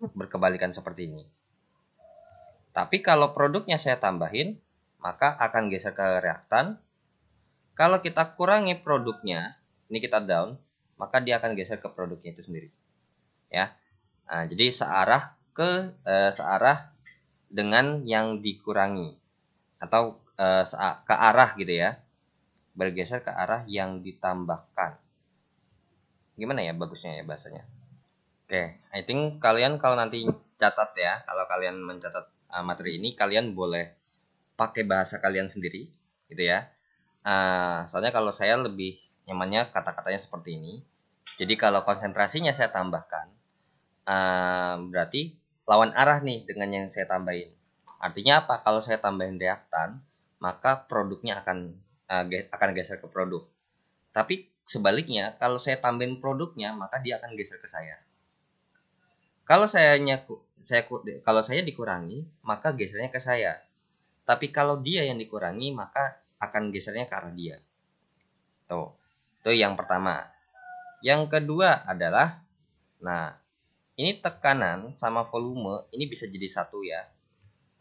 berkebalikan seperti ini. Tapi kalau produknya saya tambahin, maka akan geser ke reaktan. Kalau kita kurangi produknya, ini kita down, maka dia akan geser ke produknya itu sendiri. Ya. Nah, jadi searah dengan yang dikurangi atau ke arah gitu ya. Bergeser ke arah yang ditambahkan. Gimana ya bagusnya ya bahasanya? Oke, I think kalian kalau nanti catat ya, kalau kalian mencatat materi ini, kalian boleh pakai bahasa kalian sendiri gitu ya. Soalnya kalau saya lebih nyamannya kata-katanya seperti ini. Jadi kalau konsentrasinya saya tambahkan, berarti lawan arah nih dengan yang saya tambahin. Artinya apa? Kalau saya tambahin reaktan, maka produknya akan geser ke produk. Tapi sebaliknya, kalau saya tambahin produknya, maka dia akan geser ke saya. Kalau kalau saya dikurangi, maka gesernya ke saya. Tapi kalau dia yang dikurangi, maka akan gesernya ke arah dia. Tuh, itu yang pertama. Yang kedua adalah, nah, ini tekanan sama volume, ini bisa jadi satu ya.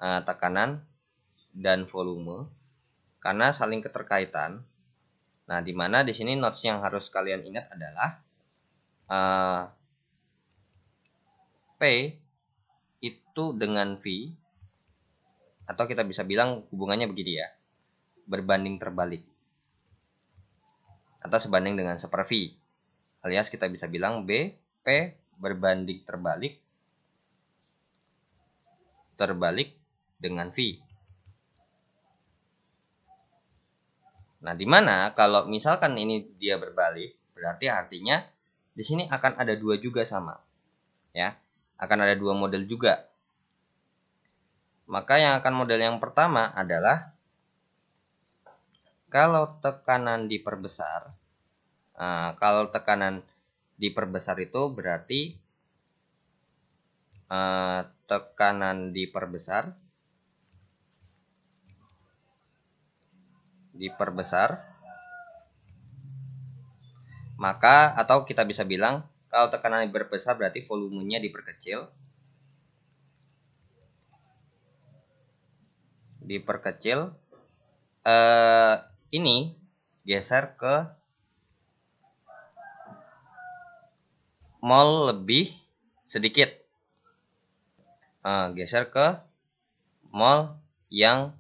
Tekanan dan volume, karena saling keterkaitan. Nah, dimana di sini notes yang harus kalian ingat adalah P itu dengan V, atau kita bisa bilang hubungannya begini ya, berbanding terbalik atau sebanding dengan seper V, alias kita bisa bilang B P berbanding terbalik dengan V. Nah, dimana kalau misalkan ini dia berbalik, berarti artinya di sini akan ada dua juga sama, ya, akan ada dua model juga. Maka yang akan model yang pertama adalah kalau tekanan diperbesar. Kalau tekanan diperbesar itu berarti tekanan diperbesar, maka atau kita bisa bilang kalau tekanan diperbesar berarti volumenya diperkecil. Ini geser ke mol lebih sedikit. Geser ke mol yang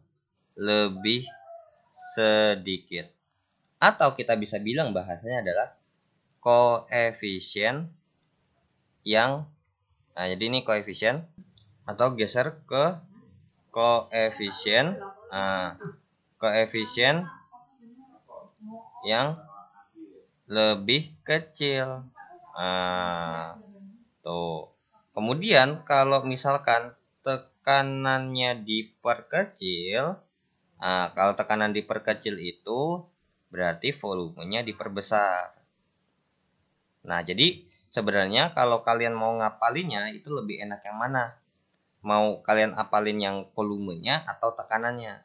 lebih sedikit. Atau kita bisa bilang bahasanya adalah koefisien yang, nah jadi ini koefisien, atau geser ke koefisien yang lebih kecil. Tuh. Kemudian kalau misalkan tekanannya diperkecil, kalau tekanan diperkecil itu berarti volumenya diperbesar. Nah, jadi sebenarnya kalau kalian mau ngapalinnya itu lebih enak yang mana? Mau kalian apalin yang volumenya atau tekanannya?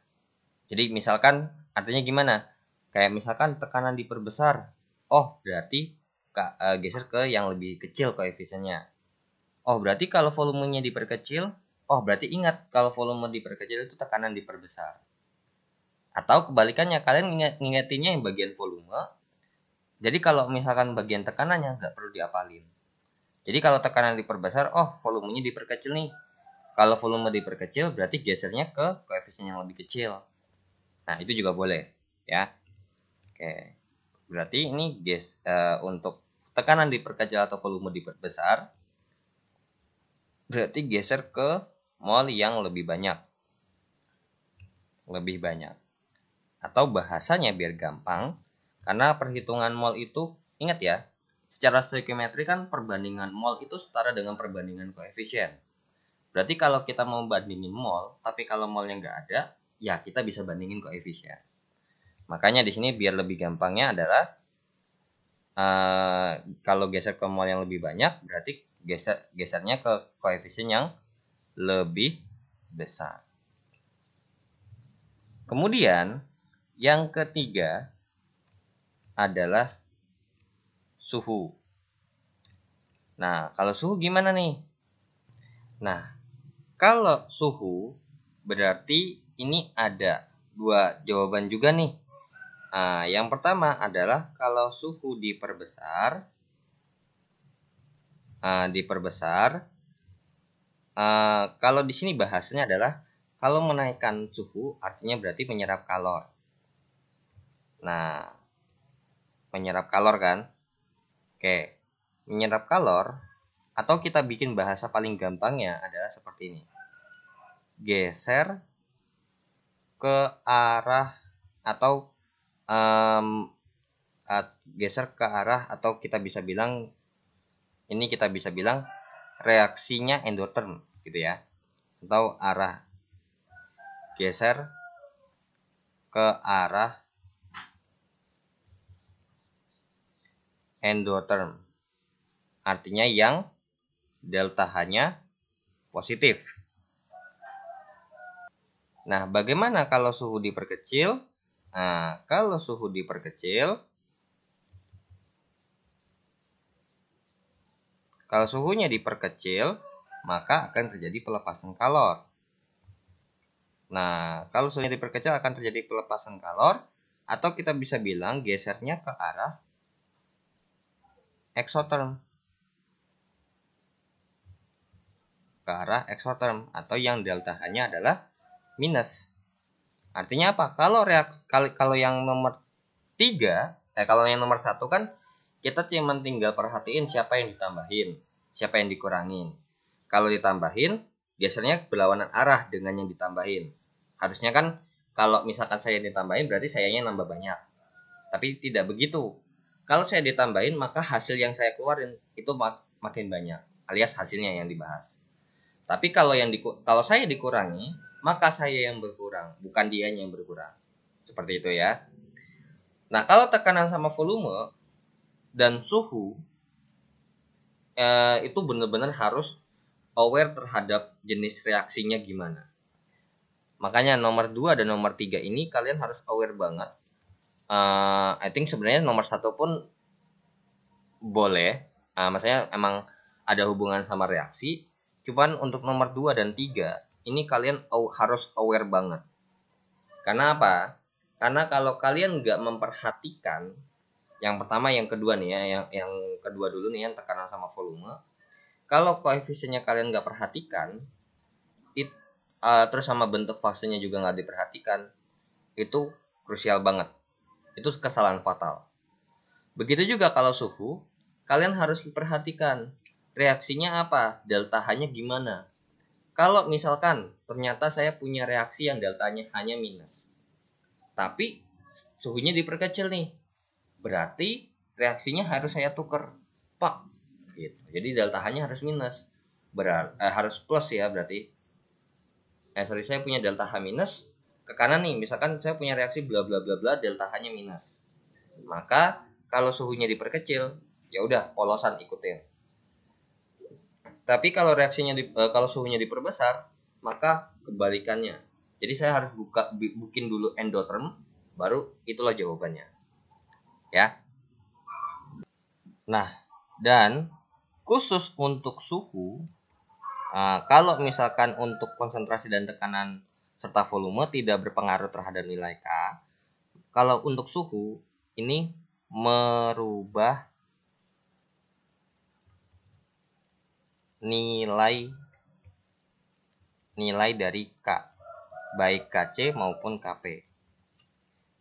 Jadi misalkan artinya gimana? Kayak misalkan tekanan diperbesar, oh berarti geser ke yang lebih kecil koefisiennya. Oh berarti kalau volumenya diperkecil, oh berarti ingat kalau volume diperkecil itu tekanan diperbesar. Atau kebalikannya, kalian ngingetinnya yang bagian volume. Jadi kalau misalkan bagian tekanannya nggak perlu diapalin. Jadi kalau tekanan diperbesar, oh volumenya diperkecil nih. Kalau volume diperkecil berarti gesernya ke koefisien yang lebih kecil. Nah itu juga boleh ya. Oke, berarti ini untuk tekanan diperkecil atau volume diperbesar, berarti geser ke mol yang lebih banyak. Atau bahasanya biar gampang, karena perhitungan mol itu, ingat ya, secara stoichiometri kan perbandingan mol itu setara dengan perbandingan koefisien. Berarti kalau kita mau bandingin mol, tapi kalau molnya nggak ada, ya kita bisa bandingin koefisien. Makanya di sini biar lebih gampangnya adalah kalau geser ke mol yang lebih banyak, berarti gesernya ke koefisien yang lebih besar. Kemudian yang ketiga adalah suhu. Nah, kalau suhu gimana nih? Nah, kalau suhu berarti ini ada dua jawaban juga nih. Yang pertama adalah kalau suhu diperbesar, kalau di sini bahasanya adalah kalau menaikkan suhu artinya berarti menyerap kalor. Nah, menyerap kalor kan? Oke, menyerap kalor, atau kita bikin bahasa paling gampangnya adalah seperti ini. Geser ke arah atau geser ke arah, atau kita bisa bilang reaksinya endotherm gitu ya, atau arah geser ke arah endotherm, artinya yang delta H-nya positif. Nah, bagaimana kalau suhu diperkecil? Nah, kalau suhu diperkecil, kalau suhunya diperkecil, maka akan terjadi pelepasan kalor. Nah, kalau suhunya diperkecil akan terjadi pelepasan kalor, atau kita bisa bilang gesernya ke arah exotherm. Ke arah exotherm, atau yang delta H-nya adalah minus. Artinya apa? Kalau yang nomor 3, kalau yang nomor 1 kan kita cuma tinggal perhatiin siapa yang ditambahin, siapa yang dikurangin. Kalau ditambahin, biasanya berlawanan arah dengan yang ditambahin. Harusnya kan kalau misalkan saya ditambahin berarti sayanya nambah banyak. Tapi tidak begitu. Kalau saya ditambahin maka hasil yang saya keluarin itu makin banyak, alias hasilnya yang dibahas. Tapi kalau saya dikurangi, maka saya yang berkurang, bukan dia yang berkurang. Seperti itu ya. Nah, kalau tekanan sama volume dan suhu itu benar-benar harus aware terhadap jenis reaksinya gimana. Makanya nomor 2 dan nomor 3 ini kalian harus aware banget. I think sebenarnya nomor 1 pun boleh. Maksudnya emang ada hubungan sama reaksi. Cuman untuk nomor 2 dan 3 ini kalian harus aware banget. Karena apa? Karena kalau kalian nggak memperhatikan yang pertama, yang kedua nih ya, yang kedua dulu nih, yang tekanan sama volume. Kalau koefisiennya kalian nggak perhatikan, terus sama bentuk fasenya juga nggak diperhatikan, itu krusial banget. Itu kesalahan fatal. Begitu juga kalau suhu, kalian harus perhatikan reaksinya apa, delta H-nya gimana. Kalau misalkan ternyata saya punya reaksi yang deltanya hanya minus, tapi suhunya diperkecil nih, berarti reaksinya harus saya tuker, Pak. Gitu. Jadi delta H-nya harus minus, harus plus ya berarti. Saya punya delta H minus ke kanan nih, misalkan saya punya reaksi bla bla bla bla, delta H-nya minus. Maka kalau suhunya diperkecil, ya udah polosan ikutin. Tapi kalau kalau suhunya diperbesar, maka kebalikannya. Jadi saya harus bikin dulu endotherm, baru itulah jawabannya. Ya. Nah, dan khusus untuk suhu, kalau misalkan untuk konsentrasi dan tekanan serta volume tidak berpengaruh terhadap nilai K, kalau untuk suhu ini merubah nilai dari K, baik KC maupun KP.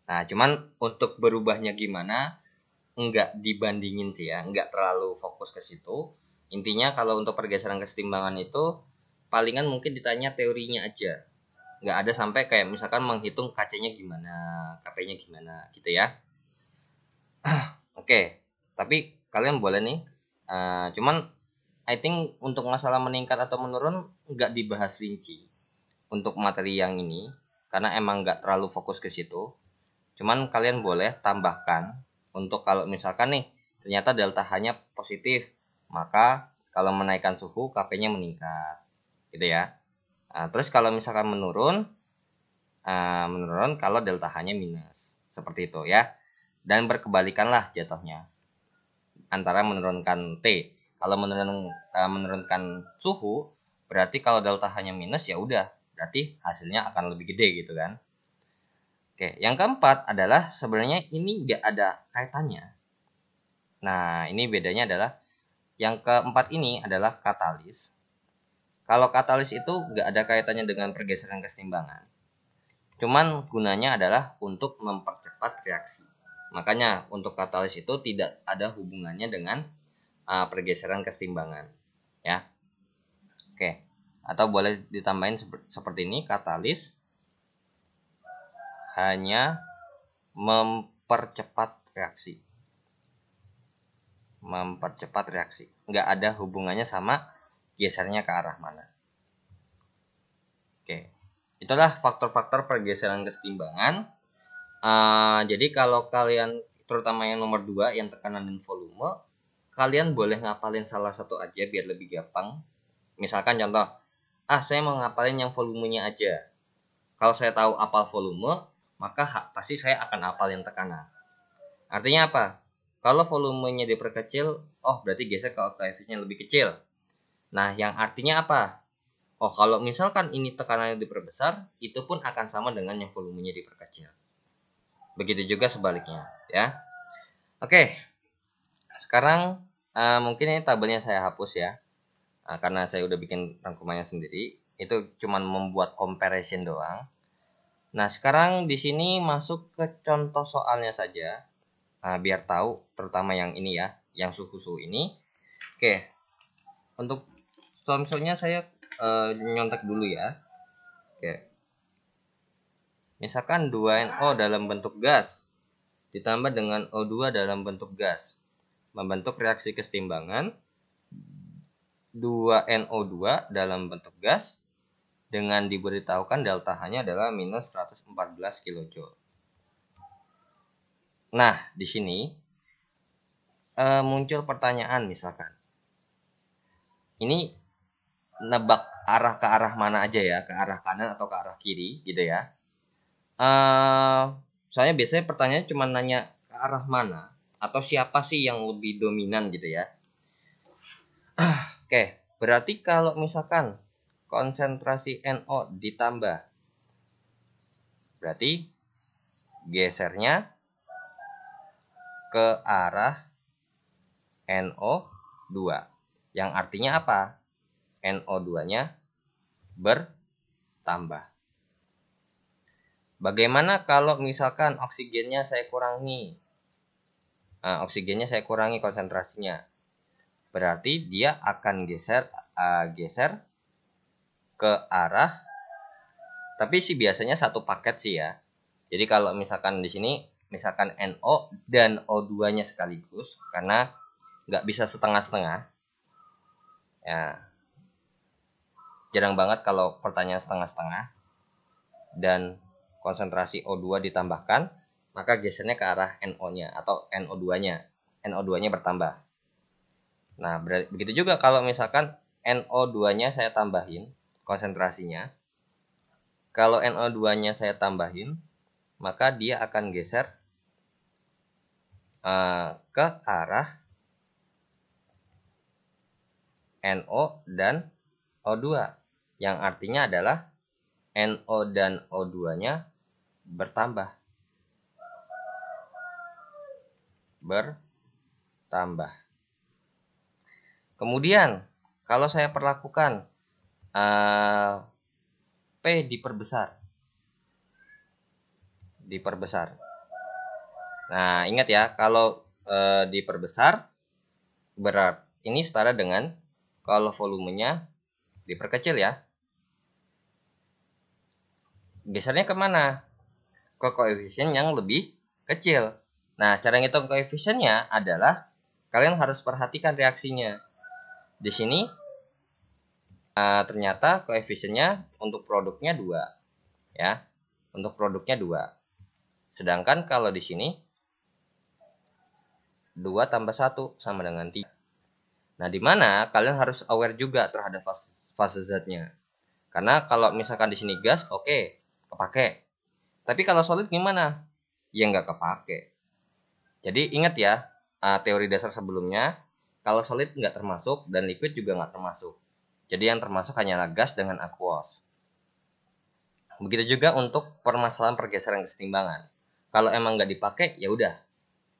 Nah, cuman untuk berubahnya gimana enggak dibandingin sih ya, enggak terlalu fokus ke situ. Intinya kalau untuk pergeseran kesetimbangan itu palingan mungkin ditanya teorinya aja, nggak ada sampai kayak misalkan menghitung KC-nya gimana, KP-nya gimana gitu ya. Oke, tapi kalian boleh nih, cuman I think untuk masalah meningkat atau menurun nggak dibahas rinci untuk materi yang ini, karena emang nggak terlalu fokus ke situ. Cuman kalian boleh tambahkan untuk kalau misalkan nih ternyata delta H-nya positif, maka kalau menaikkan suhu KP-nya meningkat gitu ya. Terus kalau misalkan menurun kalau delta H-nya minus, seperti itu ya. Dan berkebalikanlah jatuhnya antara menurunkan T. Kalau menurunkan suhu, berarti kalau delta H-nya minus ya udah, berarti hasilnya akan lebih gede gitu kan. Oke, yang keempat adalah sebenarnya ini nggak ada kaitannya. Nah, ini bedanya adalah yang keempat ini adalah katalis. Kalau katalis itu nggak ada kaitannya dengan pergeseran kesetimbangan. Cuman gunanya adalah untuk mempercepat reaksi. Makanya untuk katalis itu tidak ada hubungannya dengan pergeseran kesetimbangan. Ya. Oke. Atau boleh ditambahin seperti ini, katalis hanya mempercepat reaksi. Nggak ada hubungannya sama gesernya ke arah mana. Oke, itulah faktor-faktor pergeseran kesetimbangan. Jadi kalau kalian, terutama yang nomor 2 yang tekanan dan volume, kalian boleh ngapalin salah satu aja biar lebih gampang. Misalkan contoh, saya mau ngapalin yang volumenya aja. Kalau saya tahu apal volume, maka pasti saya akan apalin tekanan. Artinya apa? Kalau volumenya diperkecil, berarti geser ke koefisien lebih kecil. Nah, yang artinya apa? Kalau misalkan ini tekanannya diperbesar, itu pun akan sama dengan yang volumenya diperkecil. Begitu juga sebaliknya, ya. Oke, sekarang mungkin ini tabelnya saya hapus ya, karena saya udah bikin rangkumannya sendiri. Itu cuman membuat comparison doang. Nah, sekarang di sini masuk ke contoh soalnya saja, biar tahu, terutama yang ini ya, yang suhu ini. Oke, untuk contohnya saya nyontek dulu ya. Oke. Misalkan 2NO dalam bentuk gas ditambah dengan O2 dalam bentuk gas, membentuk reaksi kesetimbangan 2NO2 dalam bentuk gas dengan diberitahukan delta H-nya adalah minus 114 kJ. Nah, di sini muncul pertanyaan, misalkan ini nebak arah ke arah mana aja ya, ke arah kanan atau ke arah kiri gitu ya. Soalnya biasanya pertanyaannya cuma nanya ke arah mana atau siapa sih yang lebih dominan gitu ya. Oke, berarti kalau misalkan konsentrasi NO ditambah, berarti gesernya ke arah NO2. Yang artinya apa? NO2-nya bertambah. Bagaimana kalau misalkan oksigennya saya kurangi? Oksigennya saya kurangi konsentrasinya. Berarti dia akan geser ke arah, tapi sih biasanya satu paket sih ya. Jadi kalau misalkan di sini misalkan NO dan O2-nya sekaligus, karena nggak bisa setengah-setengah. Ya, jarang banget kalau pertanyaan setengah-setengah dan konsentrasi O2 ditambahkan, maka gesernya ke arah NO-nya atau NO2-nya. NO2-nya bertambah. Nah, begitu juga kalau misalkan NO2-nya saya tambahin konsentrasinya. Kalau NO2-nya saya tambahin, maka dia akan geser ke arah NO dan O2. Yang artinya adalah NO dan O2-nya bertambah. Kemudian kalau saya perlakukan P diperbesar. Nah, ingat ya, kalau diperbesar berarti ini setara dengan kalau volumenya diperkecil ya. Gesernya kemana? Ke koefisien yang lebih kecil. Nah, cara ngitung koefisiennya adalah kalian harus perhatikan reaksinya. Di sini ternyata koefisiennya untuk produknya 2 ya. Untuk produknya 2. Sedangkan kalau di sini 2 tambah 1 sama dengan 3. Nah, di mana kalian harus aware juga terhadap fase zatnya. Karena kalau misalkan di sini gas, oke, kepake. Tapi kalau solid gimana? Ya nggak kepake. Jadi ingat ya, teori dasar sebelumnya, kalau solid nggak termasuk dan liquid juga nggak termasuk. Jadi yang termasuk hanyalah gas dengan aqueous. Begitu juga untuk permasalahan pergeseran kesetimbangan. Kalau emang nggak dipakai, ya udah,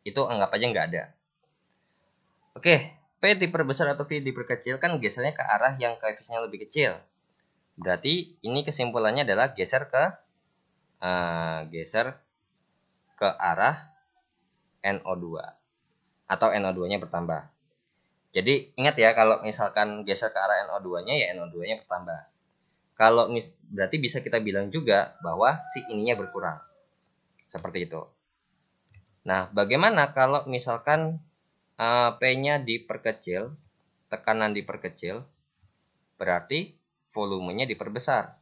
itu anggap aja nggak ada. Oke, P diperbesar atau V diperkecil kan gesernya ke arah yang koefisiennya lebih kecil. Berarti ini kesimpulannya adalah geser ke arah NO2 atau NO2-nya bertambah. Jadi ingat ya, kalau misalkan geser ke arah NO2-nya ya NO2-nya bertambah. Kalau berarti bisa kita bilang juga bahwa si ininya berkurang. Seperti itu. Nah, bagaimana kalau misalkan P-nya diperkecil, tekanan diperkecil, berarti volumenya diperbesar.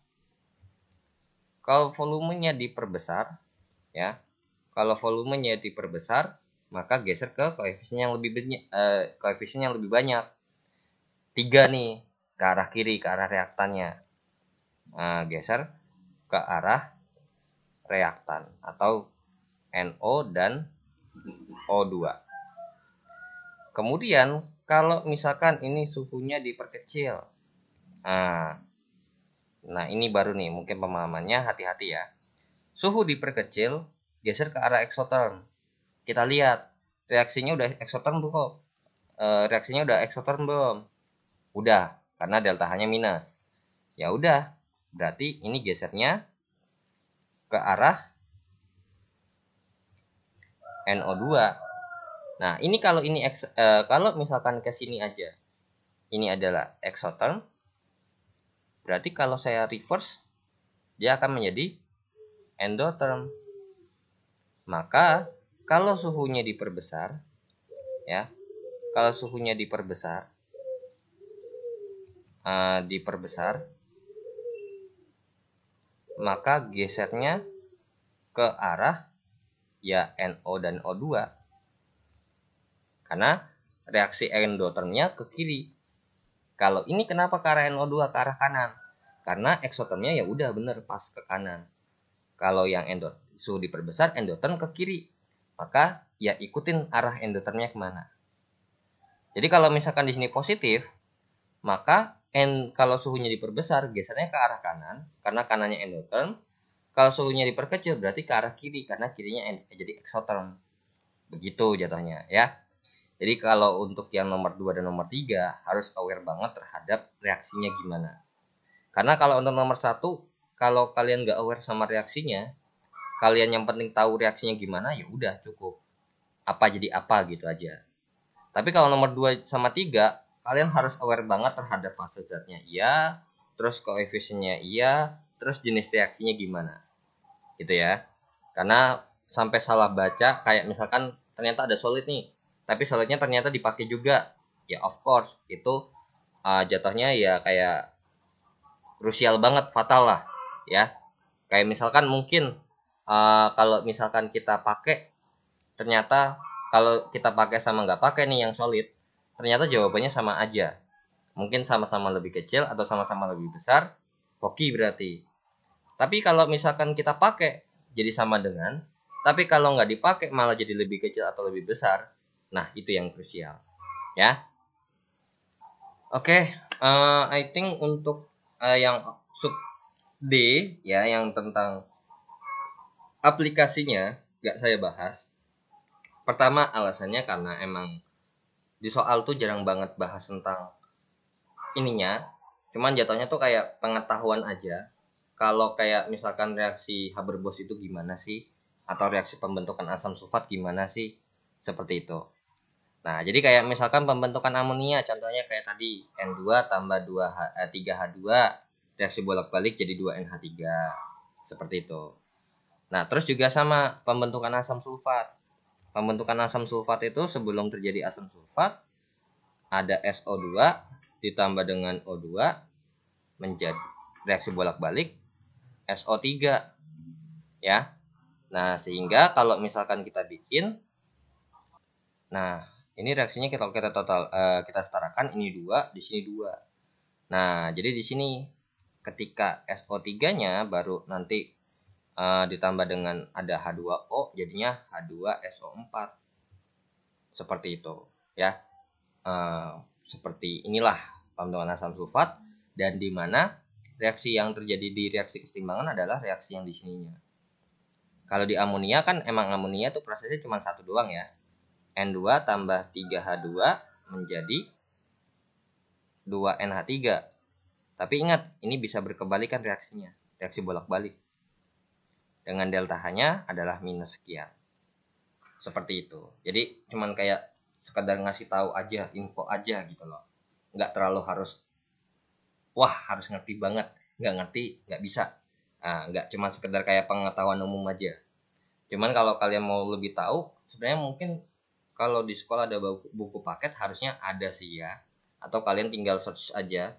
Kalau volumenya diperbesar, ya, kalau volumenya diperbesar, maka geser ke koefisien yang lebih banyak. 3 nih, ke arah kiri, ke arah reaktannya. Nah, geser ke arah reaktan atau NO dan O2. Kemudian kalau misalkan ini suhunya diperkecil. Nah, ini baru nih mungkin pemahamannya, hati-hati ya. Suhu diperkecil, geser ke arah eksoterm. Kita lihat reaksinya udah eksoterm belum kok. Reaksinya udah eksoterm belum? Udah, karena delta H-nya minus. Ya udah, berarti ini gesernya ke arah NO2. Nah, ini kalau misalkan ke sini aja, ini adalah exotherm, berarti kalau saya reverse, dia akan menjadi endotherm. Maka kalau suhunya diperbesar, ya, kalau suhunya diperbesar, maka gesernya ke arah ya NO dan O2. Karena reaksi endothermnya ke kiri. Kalau ini kenapa ke arah NO2, ke arah kanan? Karena eksothermnya ya udah bener pas ke kanan. Kalau yang suhu diperbesar, endotherm ke kiri. Maka ya ikutin arah endothermnya kemana. Jadi kalau misalkan di sini positif, maka kalau suhunya diperbesar, gesernya ke arah kanan, karena kanannya endotherm. Kalau suhunya diperkecil, berarti ke arah kiri, karena kirinya jadi exotherm. Begitu jatuhnya ya. Jadi kalau untuk yang nomor 2 dan nomor 3 harus aware banget terhadap reaksinya gimana. Karena kalau untuk nomor 1, kalau kalian nggak aware sama reaksinya, kalian yang penting tahu reaksinya gimana, ya udah cukup. Apa jadi apa gitu aja. Tapi kalau nomor 2 sama 3, kalian harus aware banget terhadap fase zatnya iya, terus koefisiennya iya, terus jenis reaksinya gimana. Gitu ya. Karena sampai salah baca, kayak misalkan ternyata ada solid nih, tapi solidnya ternyata dipakai juga. Ya of course, itu jatuhnya ya kayak krusial banget, fatal lah ya. Kayak misalkan mungkin kalau misalkan kita pakai, ternyata kalau kita pakai sama nggak pakai nih yang solid, ternyata jawabannya sama aja. Mungkin sama-sama lebih kecil atau sama-sama lebih besar, hoki berarti. Tapi kalau misalkan kita pakai jadi sama dengan, tapi kalau nggak dipakai malah jadi lebih kecil atau lebih besar, nah itu yang krusial ya. Oke, I think untuk yang sub D ya, yang tentang aplikasinya nggak saya bahas. Pertama alasannya karena emang di soal tuh jarang banget bahas tentang ininya, cuman jatuhnya tuh kayak pengetahuan aja. Kalau kayak misalkan reaksi Haber-Bosch itu gimana sih, atau reaksi pembentukan asam sulfat gimana sih, seperti itu. Nah, jadi kayak misalkan pembentukan amonia, contohnya kayak tadi N2 tambah 3H2, reaksi bolak-balik jadi 2NH3, seperti itu. Nah, terus juga sama pembentukan asam sulfat. Pembentukan asam sulfat itu sebelum terjadi asam sulfat, ada SO2 ditambah dengan O2 menjadi reaksi bolak-balik SO3 ya. Nah, sehingga kalau misalkan kita bikin, nah ini reaksinya kita setarakan, ini 2, di sini 2. Nah, jadi di sini ketika SO3-nya baru nanti ditambah dengan ada H2O, jadinya H2SO4. Seperti itu ya. Seperti inilah pembentukan asam sulfat, dan di mana reaksi yang terjadi di reaksi kesetimbangan adalah reaksi yang di sininya. Kalau di amonia kan emang amonia tuh prosesnya cuma satu doang ya. N2 tambah 3H2 menjadi 2NH3. Tapi ingat, ini bisa berkebalikan reaksinya, reaksi bolak-balik. Dengan delta H-nya adalah minus sekian. Seperti itu. Jadi cuman kayak sekedar ngasih tahu aja, info aja gitu loh. Nggak terlalu harus, wah harus ngerti banget. Nggak ngerti, nggak bisa. Nggak cuma sekedar kayak pengetahuan umum aja. Cuman kalau kalian mau lebih tahu, sebenarnya mungkin kalau di sekolah ada buku paket harusnya ada sih ya. Atau kalian tinggal search aja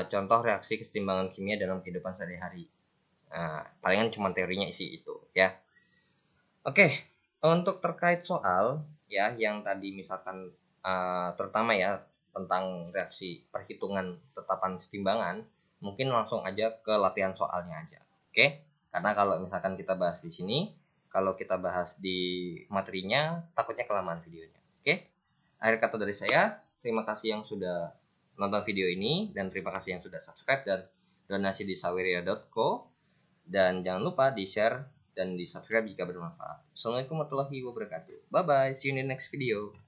contoh reaksi kesetimbangan kimia dalam kehidupan sehari-hari. Nah, palingan cuma teorinya isi itu ya. Oke, untuk terkait soal ya yang tadi misalkan terutama ya tentang reaksi perhitungan tetapan kesetimbangan, mungkin langsung aja ke latihan soalnya aja. Oke? Karena kalau misalkan kita bahas di sini, kalau kita bahas di materinya, takutnya kelamaan videonya. Oke? Akhir kata dari saya, terima kasih yang sudah nonton video ini dan terima kasih yang sudah subscribe dan donasi di saweria.co, dan jangan lupa di-share dan di-subscribe jika bermanfaat. Assalamualaikum warahmatullahi wabarakatuh. Bye bye, see you in the next video.